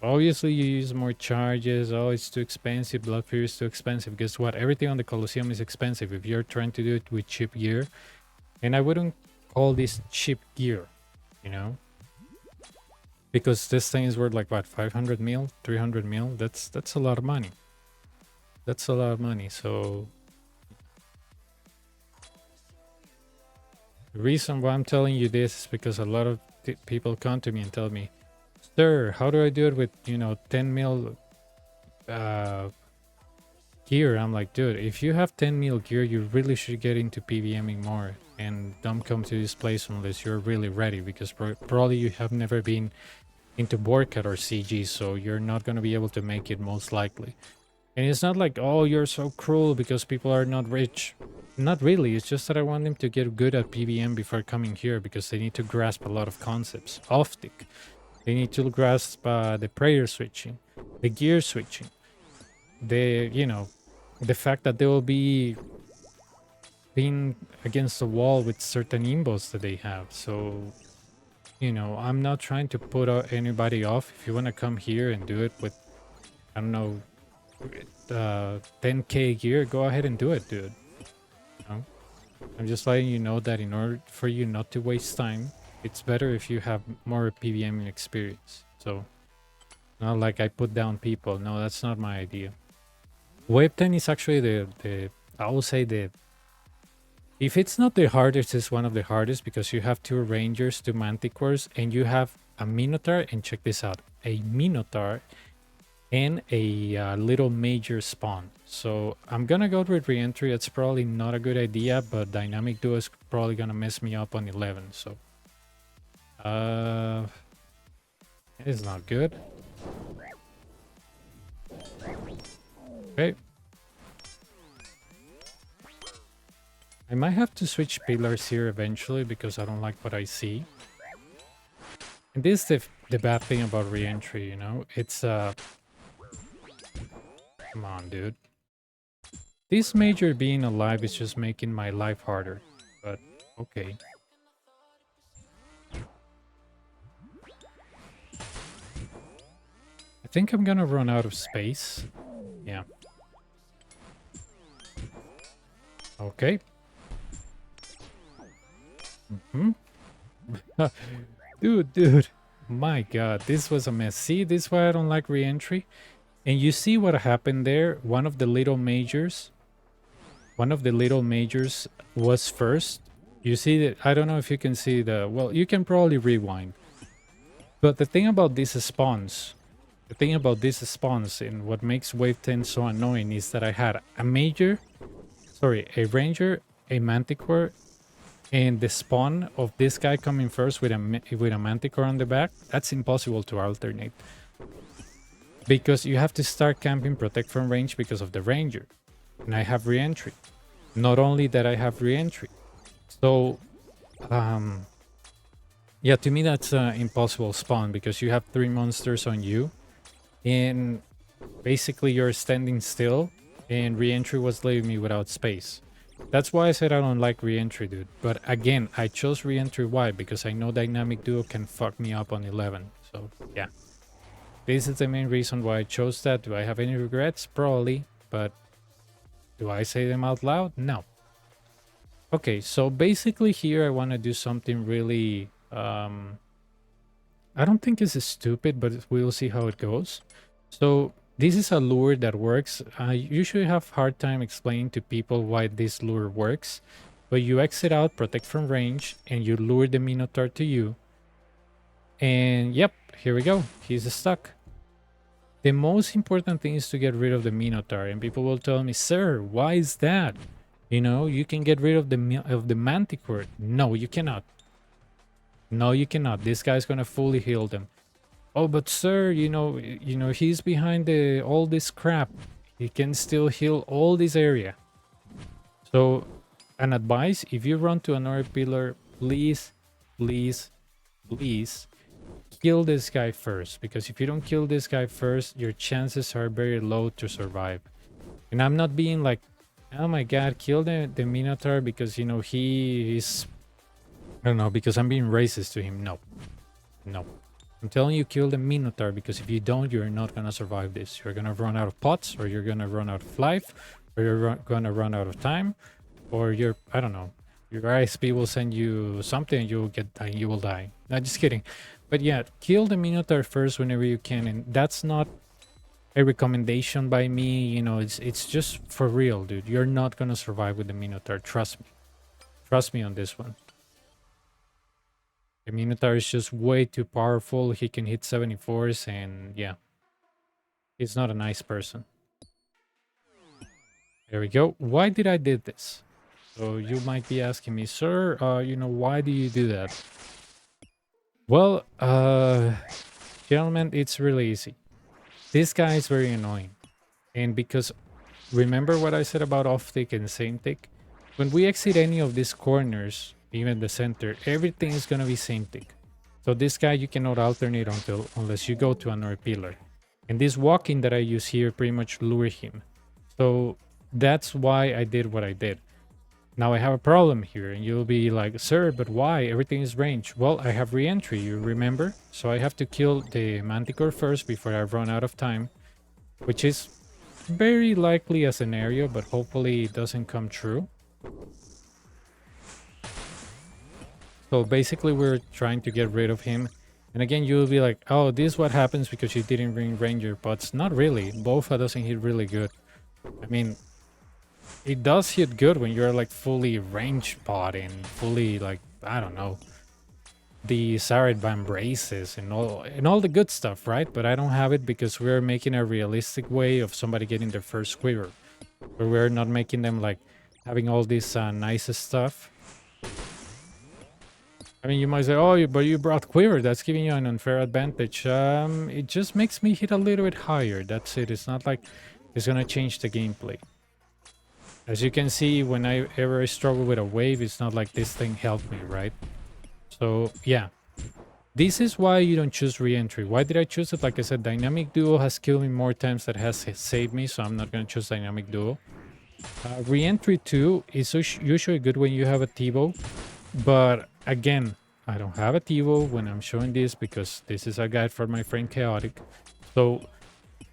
Speaker 1: Obviously, you use more charges. Oh, it's too expensive. Blood Fury is too expensive. Guess what? Everything on the Colosseum is expensive if you're trying to do it with cheap gear. And I wouldn't call this cheap gear, you know? Because this thing is worth like, what, 500 mil? 300 mil? That's a lot of money. That's a lot of money, so... The reason why I'm telling you this is because a lot of people come to me and tell me, sir, how do I do it with, you know, 10 mil gear? I'm like, dude, if you have 10 mil gear, you really should get into PVMing more and don't come to this place unless you're really ready, because probably you have never been into Borkat or CG, so you're not going to be able to make it, most likely. And it's not like, oh, you're so cruel because people are not rich. Not really. It's just that I want them to get good at PVM before coming here, because they need to grasp a lot of concepts. Off-tick. They need to grasp the prayer switching, the gear switching, the, you know, the fact that they will be pinned against the wall with certain imbos that they have. So, you know, I'm not trying to put anybody off. If you want to come here and do it with, I don't know, 10k gear, go ahead and do it, dude. You know? I'm just letting you know that in order for you not to waste time, it's better if you have more PVM experience. So, not like I put down people. No, that's not my idea. Wave 10 is actually I will say if it's not the hardest, it's one of the hardest because you have 2 Rangers, 2 Manticores, and you have a Minotaur, and check this out, a Minotaur and a little major spawn. So I'm gonna go with re-entry. It's probably not a good idea, but Dynamic Duo is probably gonna mess me up on 11, so... it's not good. Okay. I might have to switch pillars here eventually because I don't like what I see. And this is the bad thing about re-entry, you know? It's come on, dude. This major being alive is just making my life harder, but okay. I think I'm gonna run out of space. Yeah. Okay. Dude. My god, this was a mess. See, this is why I don't like re-entry. And you see what happened there? One of the little majors was first. You see that? I don't know if you can see the... Well, you can probably rewind. But the thing about these spawns and what makes Wave 10 so annoying is that I had a ranger, a manticore, and the spawn of this guy coming first with a manticore on the back. That's impossible to alternate. Because you have to start camping protect from range because of the ranger. And I have re-entry. Not only that I have re-entry. So, yeah, to me that's an impossible spawn because you have 3 monsters on you. And basically you're standing still and re-entry was leaving me without space. That's why I said I don't like re-entry, dude. But again, I chose re-entry. Why? Because I know Dynamic Duo can fuck me up on 11. So, yeah. This is the main reason why I chose that. Do I have any regrets? Probably. But do I say them out loud? No. Okay, so basically here I want to do something really... I don't think this is stupid, but we'll see how it goes. So this is a lure that works. I usually have hard time explaining to people why this lure works. But you exit out, protect from range, and you lure the Minotaur to you. And yep, here we go. He's stuck. The most important thing is to get rid of the Minotaur. And people will tell me, sir, why is that? You know, you can get rid of the Manticore. No, you cannot. No, you cannot. This guy's gonna fully heal them. Oh, but sir, you know, he's behind all this crap. He can still heal all this area. So, an advice, if you run to another pillar, please, please, please, kill this guy first. Because if you don't kill this guy first, your chances are very low to survive. And I'm not being like, oh my god, kill the Minotaur because, you know, he is... I don't know, because I'm being racist to him. No. No. I'm telling you, kill the Minotaur, because if you don't, you're not gonna survive this. You're gonna run out of pots, or you're gonna run out of life, or you're gonna run out of time, or you're... I don't know. Your ISP will send you something and you will die. Not just kidding. But yeah, kill the Minotaur first whenever you can, and that's not a recommendation by me, you know, it's just for real, dude. You're not gonna survive with the Minotaur, trust me. Trust me on this one. The Minotaur is just way too powerful. He can hit 74s, and yeah. He's not a nice person. There we go. Why did I did this? So you might be asking me, sir, you know, why do you do that? Well, gentlemen, it's really easy. This guy is very annoying. And because, remember what I said about off-tick and same-tick? When we exit any of these corners, even the center, everything is gonna be same-tick. So this guy you cannot alternate unless you go to another pillar. And this walking that I use here pretty much lure him. So that's why I did what I did. Now I have a problem here, and you'll be like, sir, but why? Everything is range. Well, I have re-entry, you remember? So I have to kill the Manticore first before I run out of time, which is very likely a scenario, but hopefully it doesn't come true. So basically we're trying to get rid of him. And again, you'll be like, oh, this is what happens because you didn't bring Ranger pots. Not really. Bofa doesn't hit really good. I mean, it does hit good when you're like fully range pot and fully like, I don't know, the Saradban braces and all the good stuff, right? But I don't have it because we're making a realistic way of somebody getting their first quiver. But we're not making them like having all this nice stuff. I mean, you might say, oh, but you brought quiver. That's giving you an unfair advantage. It just makes me hit a little bit higher. That's it. It's not like it's gonna change the gameplay. As you can see, when I ever struggle with a wave, it's not like this thing helped me, right? So yeah, this is why you don't choose re-entry. Why did I choose it? Like I said, dynamic duo has killed me more times than has saved me, so I'm not gonna choose dynamic duo. Re-entry 2 is usually good when you have a TiVo, but again, I don't have a TiVo when I'm showing this because this is a guide for my friend Chaotic. So,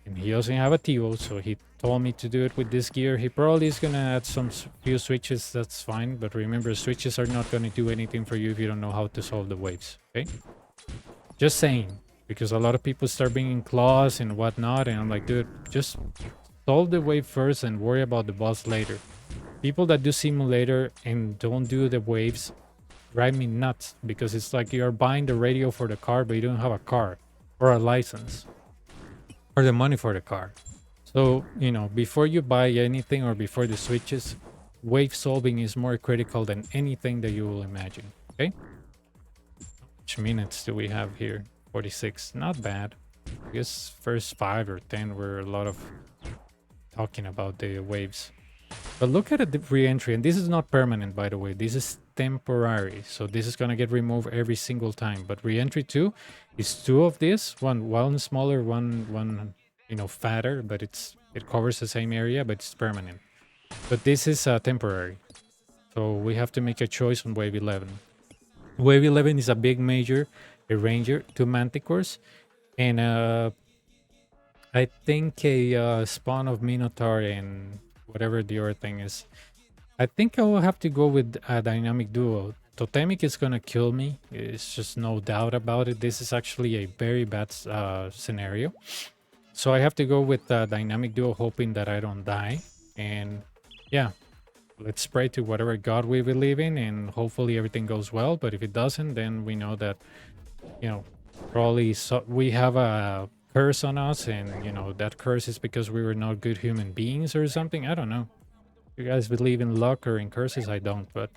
Speaker 1: and he doesn't have a TiVo, so he told me to do it with this gear. He probably is gonna add some few switches, that's fine, but remember, switches are not gonna do anything for you if you don't know how to solve the waves, okay? Just saying, because a lot of people start bringing claws and whatnot, and I'm like, dude, just solve the wave first and worry about the boss later. People that do simulator and don't do the waves drive me nuts because it's like you're buying the radio for the car, but you don't have a car or a license or the money for the car. So, you know, before you buy anything or before the switches, wave solving is more critical than anything that you will imagine. Okay? Which minutes do we have here? 46. Not bad. I guess first 5 or 10 were a lot of talking about the waves. But look at the re-entry, and this is not permanent, by the way. This is temporary, so this is gonna get removed every single time. But re-entry 2 is 2 of this, one smaller, one you know, fatter, but it covers the same area, but it's permanent. But this is temporary, so we have to make a choice on wave 11. Wave 11 is a big major, a ranger, 2 manticores, and I think a spawn of Minotaur and whatever the other thing is. I think I will have to go with a dynamic duo. Totemic is gonna kill me. It's just no doubt about it. This is actually a very bad scenario. So I have to go with dynamic duo, hoping that I don't die. And yeah, let's pray to whatever god we believe in, and hopefully everything goes well. But if it doesn't, then we know that, you know, probably we have a curse on us, and you know that curse is because we were not good human beings or something. I don't know. You guys believe in luck or in curses? I don't, but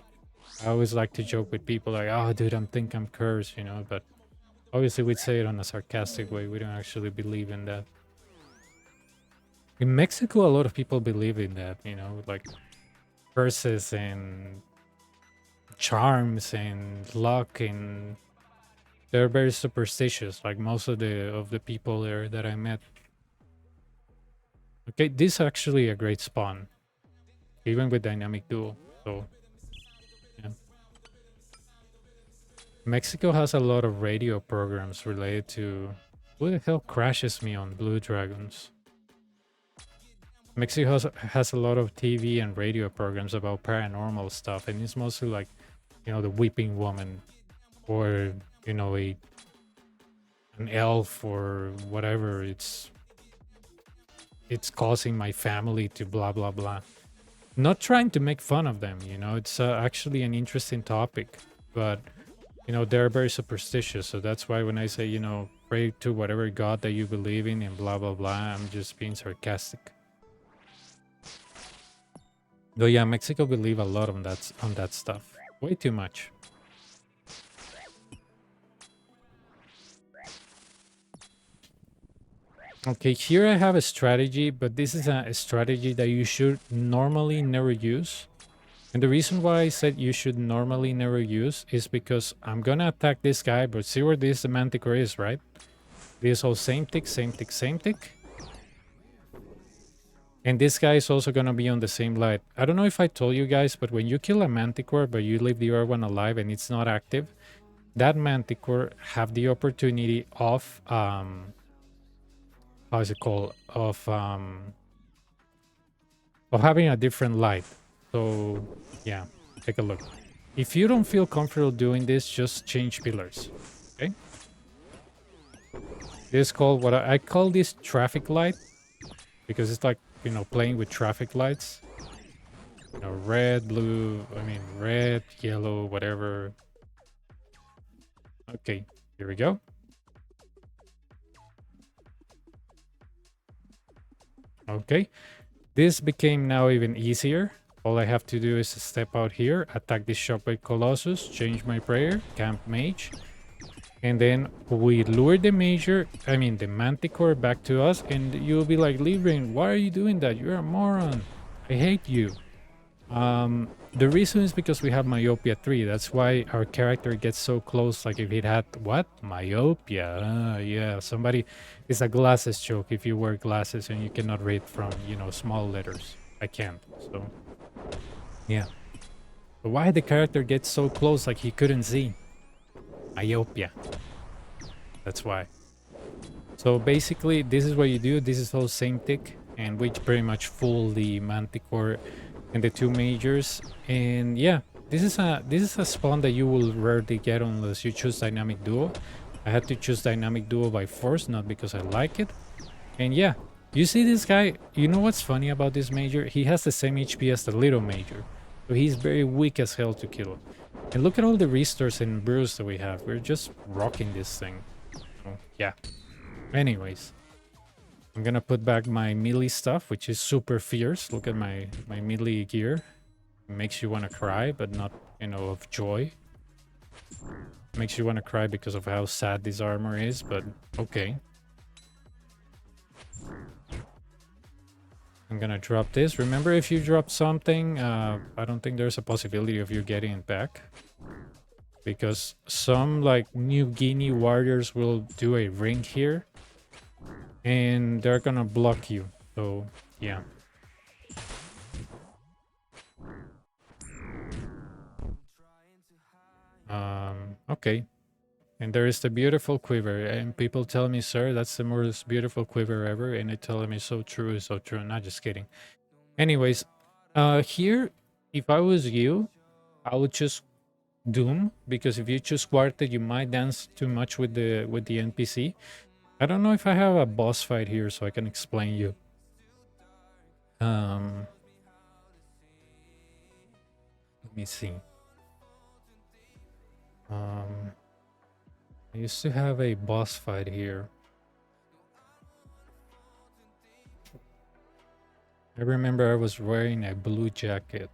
Speaker 1: I always like to joke with people like, oh dude, I'm cursed, you know, but obviously we'd say it on a sarcastic way. We don't actually believe in that. In Mexico, a lot of people believe in that, you know, like curses and charms and luck, and they're very superstitious, like most of the people there that I met. Okay, this is actually a great spawn, even with dynamic duo. So yeah. Mexico has a lot of radio programs related to who the hell crashes me on Blue Dragons. Mexico has a lot of TV and radio programs about paranormal stuff, and it's mostly like, you know, the weeping woman, or you know, an elf or whatever. It's causing my family to blah blah blah. Not trying to make fun of them, you know. It's actually an interesting topic, but you know, they're very superstitious. So that's why when I say, you know, pray to whatever god that you believe in and blah blah blah, I'm just being sarcastic. Though yeah, Mexico believe a lot on that stuff. Way too much. Okay, here I have a strategy, but this is a strategy that you should normally never use. And the reason why I said you should normally never use is because I'm gonna attack this guy, but see where this manticore is, right? This whole same tick, same tick, same tick. And this guy is also gonna be on the same light. I don't know if I told you guys, but when you kill a manticore, but you leave the other one alive and it's not active, that manticore have the opportunity of how is it called? Of of having a different light. So yeah, take a look. If you don't feel comfortable doing this, just change pillars. Okay. This is called what I call this traffic light because it's like, you know, playing with traffic lights. You know, red, blue, I mean, red, yellow, whatever. Okay, here we go. Okay, this became now even easier. All I have to do is step out here, attack this shop with Colossus, change my prayer, camp mage, and then we lure the the manticore back to us, and you'll be like, Librin, why are you doing that? You're a moron. I hate you. The reason is because we have myopia 3. That's why our character gets so close. Like if it had what? Myopia. Yeah, somebody, it's a glasses joke if you wear glasses and you cannot read from, you know, small letters. I can't. So, yeah. But why the character gets so close like he couldn't see? Myopia. That's why. So basically, this is what you do. This is all same tick, and we pretty much fool the manticore and the two majors. And yeah, this is a spawn that you will rarely get unless you choose dynamic duo. I had to choose dynamic duo by force, not because I like it. And yeah, you see this guy, you know what's funny about this major? He has the same HP as the little major, so he's very weak as hell to kill. And look at all the restores and brews that we have. We're just rocking this thing. So, yeah. Anyways, I'm gonna put back my melee stuff, which is super fierce. Look at my melee gear. It makes you want to cry, but not, you know, of joy. It makes you want to cry because of how sad this armor is, but okay. I'm gonna drop this. Remember, if you drop something, I don't think there's a possibility of you getting it back. Because some, like, New Guinea warriors will do a ring here. And they're gonna block you. So, yeah. Okay. And there is the beautiful quiver. And people tell me, sir, that's the most beautiful quiver ever. And they tell me, so true, so true. Not just kidding. Anyways, here, if I was you, I would choose Doom, because if you choose Quartet, you might dance too much with the NPC. I don't know if I have a boss fight here, so I can explain you. Let me see. I used to have a boss fight here. I remember I was wearing a blue jacket.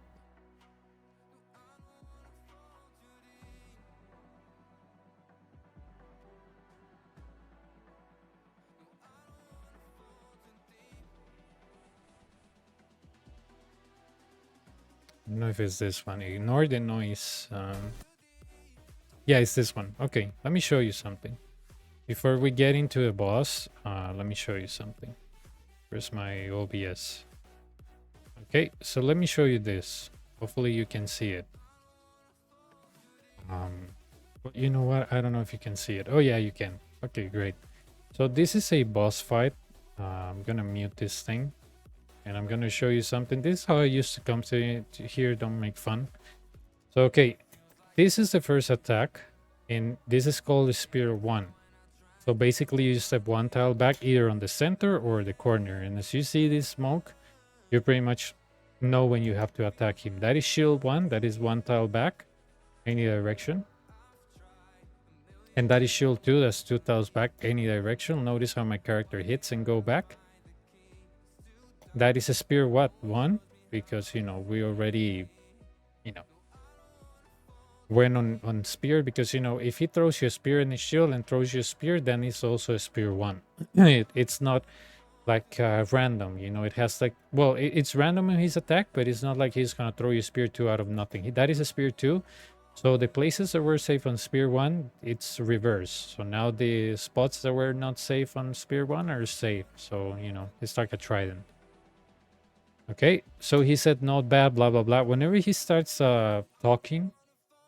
Speaker 1: I don't know if it's this one. Ignore the noise. Yeah, it's this one. Okay, let me show you something. Before we get into a boss, let me show you something. Where's my OBS? Okay, so let me show you this. Hopefully you can see it. You know what? I don't know if you can see it. Oh yeah, you can. Okay, great. So this is a boss fight. I'm gonna mute this thing. And I'm gonna show you something. This is how I used to come to here. Don't make fun. So okay, this is the first attack, and this is called Spear 1. So basically, you step one tile back, either on the center or the corner. And as you see this smoke, you pretty much know when you have to attack him. That is shield 1. That is one tile back, any direction. And that is shield 2. That's 2 tiles back, any direction. Notice how my character hits and go back. That is a spear what? 1? Because, you know, we already, you know, went on spear. Because, you know, if he throws you a spear in his shield and throws you a spear, then it's also a spear 1. It's not like random, you know. It has like, well, it's random in his attack, but it's not like he's gonna throw you spear 2 out of nothing. That is a spear 2. So the places that were safe on spear 1, it's reverse. So now the spots that were not safe on spear 1 are safe. So, you know, it's like a trident. Okay, so he said not bad, blah, blah, blah. Whenever he starts talking,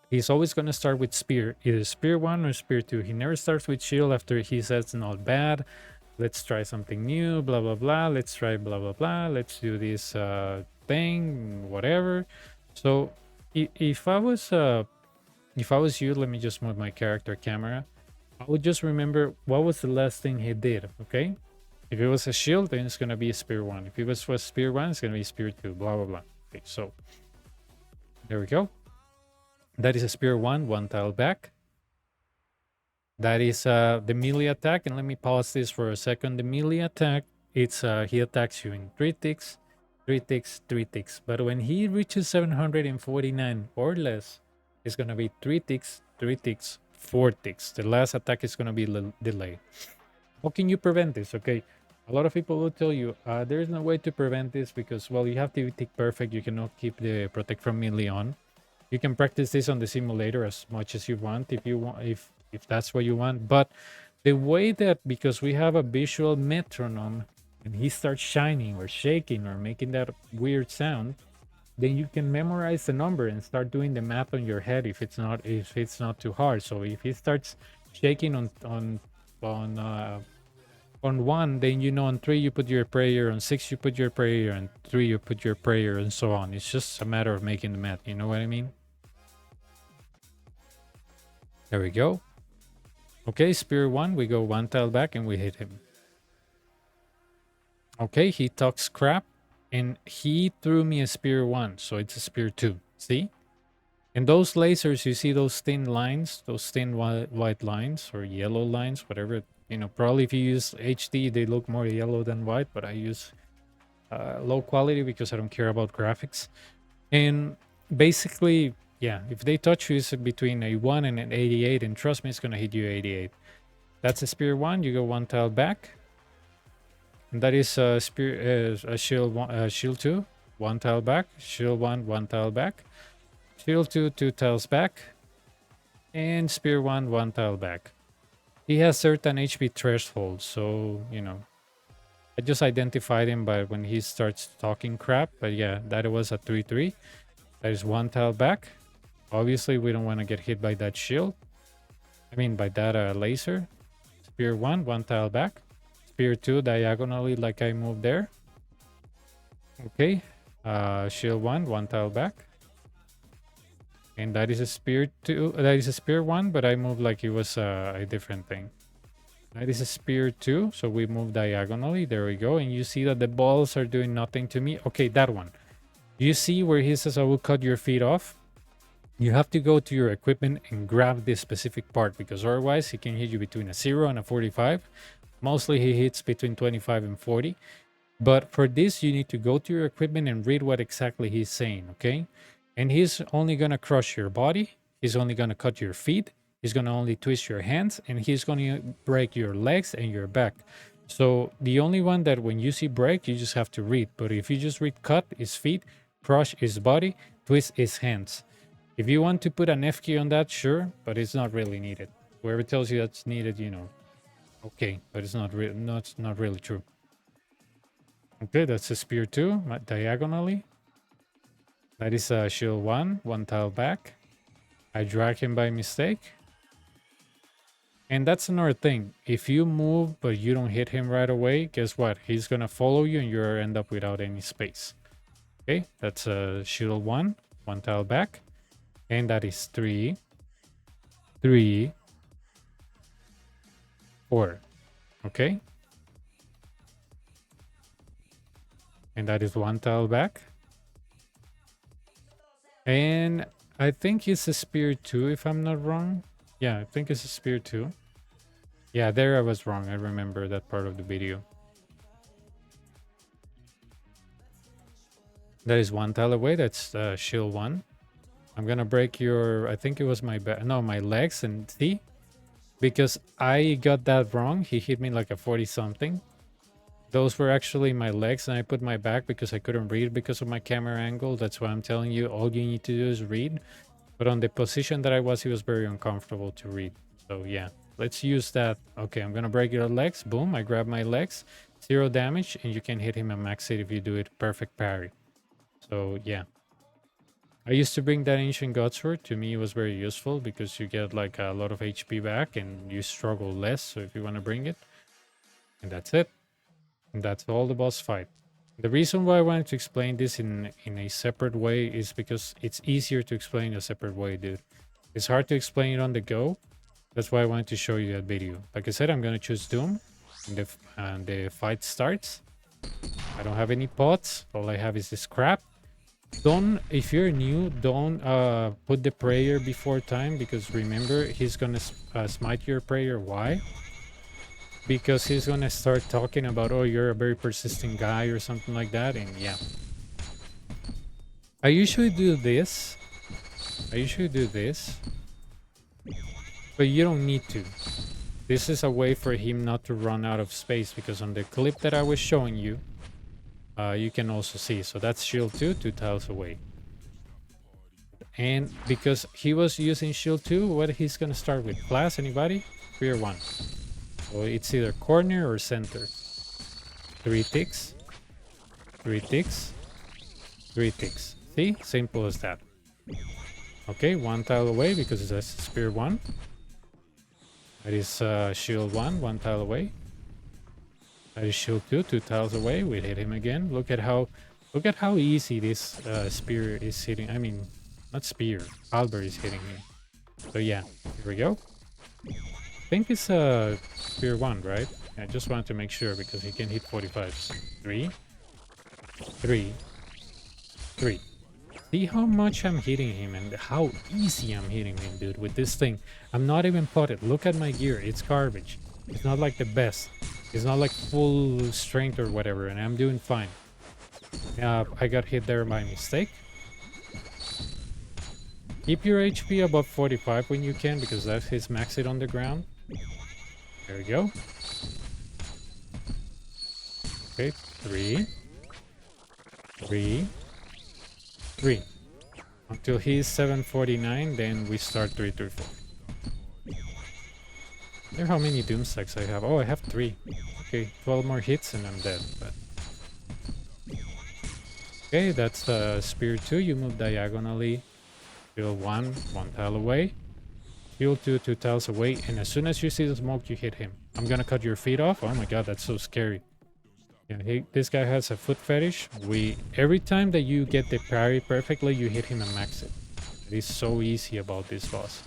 Speaker 1: he's always going to start with spear, either spear 1 or spear 2. He never starts with shield after he says not bad. Let's try something new, blah, blah, blah. Let's try blah, blah, blah. Let's do this thing, whatever. So if I was you, let me just move my character camera. I would just remember what was the last thing he did, okay? If it was a shield, then it's gonna be a spear 1. If it was spear 1, it's gonna be spear 2, blah blah blah. Okay, so there we go. That is a spear 1, 1 tile back. That is the melee attack, and let me pause this for a second. The melee attack, it's he attacks you in 3 ticks, 3 ticks, 3 ticks. But when he reaches 749 or less, it's gonna be 3 ticks, 3 ticks, 4 ticks. The last attack is gonna be delayed. How can you prevent this? Okay, a lot of people will tell you there's no way to prevent this because, well, you have to be tick perfect. You cannot keep the protect from melee on. You can practice this on the simulator as much as you want if you want, if that's what you want. But the way that, because we have a visual metronome and he starts shining or shaking or making that weird sound, then you can memorize the number and start doing the math on your head if it's not too hard. So if he starts shaking on 1, then you know on 3 you put your prayer, on 6 you put your prayer, on 3 you put your prayer, and so on. It's just a matter of making the math, you know what I mean? There we go. Okay, spear 1, we go 1 tile back and we hit him. Okay, he talks crap and he threw me a spear 1, so it's a spear 2. See? And those lasers, you see those thin lines, those thin white lines or yellow lines, whatever. You know, probably if you use HD, they look more yellow than white, but I use low quality because I don't care about graphics. And basically, yeah, if they touch you, it's between a 1 and an 88, and trust me, it's going to hit you 88. That's a spear 1, you go 1 tile back. And that is a shield 2, 1 tile back, shield 1, 1 tile back, shield 2, 2 tiles back, and spear 1, 1 tile back. He has certain HP thresholds, so, you know, I just identified him by when he starts talking crap. But yeah, that was a 3-3. That is 1 tile back. Obviously, we don't want to get hit by that shield. I mean, by that laser. Spear 1, 1 tile back. Spear 2 diagonally like I moved there. Okay. Shield 1, 1 tile back. And that is a spear 2. That is a spear 1, but I moved like it was a different thing. That is a spear 2, so we move diagonally. There we go. And you see that the balls are doing nothing to me. Okay, that one. You see where he says, I will cut your feet off? You have to go to your equipment and grab this specific part, because otherwise he can hit you between a 0 and a 45. Mostly he hits between 25 and 40. But for this, you need to go to your equipment and read what exactly he's saying, okay? And he's only going to crush your body. He's only going to cut your feet. He's going to only twist your hands. And he's going to break your legs and your back. So the only one that when you see break, you just have to read. But if you just read cut his feet, crush his body, twist his hands. If you want to put an F key on that, sure, but it's not really needed. Whoever tells you that's needed, you know, okay, but it's not really true. Okay, that's a spear 2, diagonally. That is a shield 1, 1 tile back. I drag him by mistake. And that's another thing. If you move but you don't hit him right away, guess what? He's gonna follow you and you'll end up without any space. Okay, that's a shield 1, 1 tile back. And that is 3, 3, 4. Okay. And that is 1 tile back. And I think it's a spear 2 if I'm not wrong. Yeah, I think it's a spear 2. Yeah, there I was wrong. I remember that part of the video. That is 1 tile away. That's shield 1. I'm gonna break your, I think it was my back, no, my legs, and see? Because I got that wrong. He hit me like a 40 something. Those were actually my legs, and I put my back because I couldn't read because of my camera angle. That's why I'm telling you, all you need to do is read. But on the position that I was, it was very uncomfortable to read. So yeah, let's use that. Okay, I'm gonna break your legs. Boom, I grab my legs. 0 damage, and you can hit him at max hit if you do it perfect parry. So yeah. I used to bring that Ancient Godsword. To me, it was very useful because you get like a lot of HP back and you struggle less. So if you want to bring it, and that's it. And that's all the boss fight. The reason why I wanted to explain this in a separate way is because it's easier to explain a separate way, dude. It's hard to explain it on the go. That's why I wanted to show you that video. Like I said, I'm gonna choose Doom, and the fight starts. I don't have any pots. All I have is this crap. Don't, if you're new, don't put the prayer before time, because remember, he's gonna smite your prayer. Why? Because he's gonna start talking about, oh, you're a very persistent guy or something like that, and yeah. I usually do this. But you don't need to. This is a way for him not to run out of space, because on the clip that I was showing you, you can also see. So that's shield 2, 2 tiles away. And because he was using shield 2, what he's gonna start with? Class, anybody? 3 or 1. So it's either corner or center. 3 ticks. 3 ticks. 3 ticks. See? Simple as that. Okay, 1 tile away because that's spear 1. That is shield 1, 1 tile away. That is shield 2, 2 tiles away. We hit him again. Look at how easy this spear is hitting. I mean, not spear. Hallberd is hitting me. So yeah, here we go. I think it's spear 1, right? I just wanted to make sure because he can hit 45s. 3, 3, 3. See how much I'm hitting him and how easy I'm hitting him, dude, with this thing. I'm not even potted. Look at my gear. It's garbage. It's not like the best. It's not like full strength or whatever, and I'm doing fine. I got hit there by mistake. Keep your HP above 45 when you can, because that's his max hit on the ground. There we go. Okay, 3, 3, 3. Until he's 749, then we start 3, 3, 4. I wonder how many doom stacks I have. Oh, I have 3. Okay, 12 more hits and I'm dead. But okay, that's spear 2. You move diagonally. Shield 1, 1 tile away. Shield 2, 2 tiles away. And as soon as you see the smoke, you hit him. I'm gonna cut your feet off. Oh my god, that's so scary. Yeah, this guy has a foot fetish. Every time that you get the parry perfectly, you hit him and max it. It is so easy about this boss.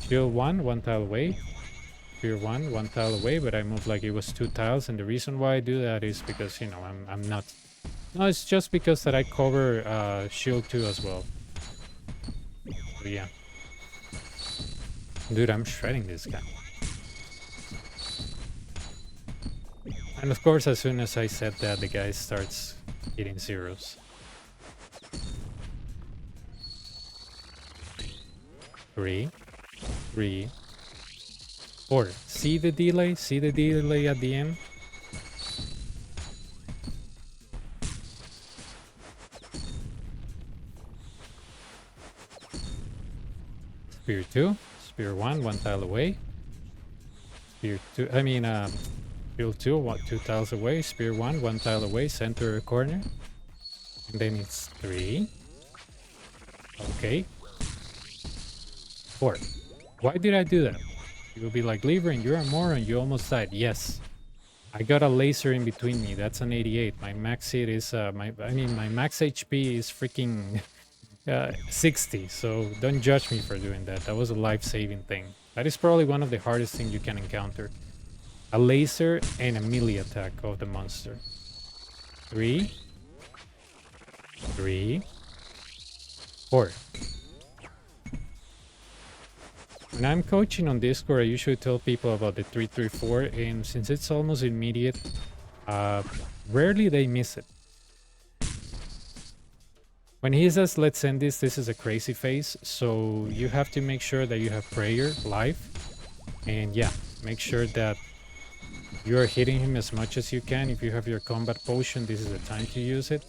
Speaker 1: Shield 1, 1 tile away. Spear 1, 1 tile away, but I moved like it was 2 tiles, and the reason why I do that is because, you know, I'm not. No, it's just because that I cover shield 2 as well. So yeah. Dude, I'm shredding this guy. And of course, as soon as I said that, the guy starts hitting zeros. 3, 3, 4. See the delay? See the delay at the end? Spear 2. Spear 1, 1 tile away. Spear 2. I mean, shield 2, 2 tiles away. Spear 1, 1 tile away. Center a corner. And then it's 3. Okay. 4. Why did I do that? You will be like, Leverin, you're a moron. You almost died. Yes. I got a laser in between me. That's an 88. My max hit is, my max HP is freaking 60. So don't judge me for doing that. That was a life-saving thing. That is probably one of the hardest things you can encounter. A laser and a melee attack of the monster. 3, 3, 4. When I'm coaching on Discord, I usually tell people about the 334, and since it's almost immediate, rarely they miss it. When he says, let's end this is a crazy phase, so you have to make sure that you have prayer live, and yeah, make sure that you are hitting him as much as you can. If you have your combat potion, this is the time to use it.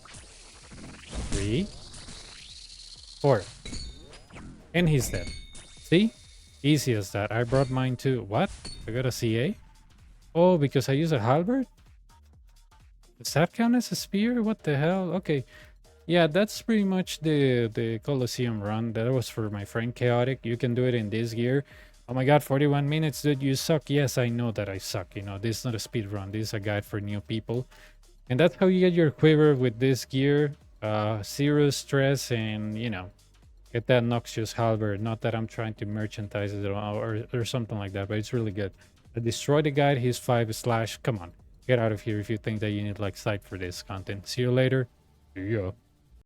Speaker 1: 3, 4. And he's dead. See? Easy as that. I brought mine too. What? I got a CA? Oh, because I use a halberd? Does that count as a spear? What the hell? Okay. Yeah, that's pretty much the Colosseum run. That was for my friend Chaotic. You can do it in this gear. Oh my god, 41 minutes, dude, you suck. Yes, I know that I suck. You know, this is not a speed run. This is a guide for new people. And that's how you get your quiver with this gear. Zero stress and, you know, get that Noxious Halberd. Not that I'm trying to merchandise it or something like that, but it's really good. Destroy the guide, he's 5 slash. Come on, get out of here if you think that you need like sight for this content. See you later. See ya.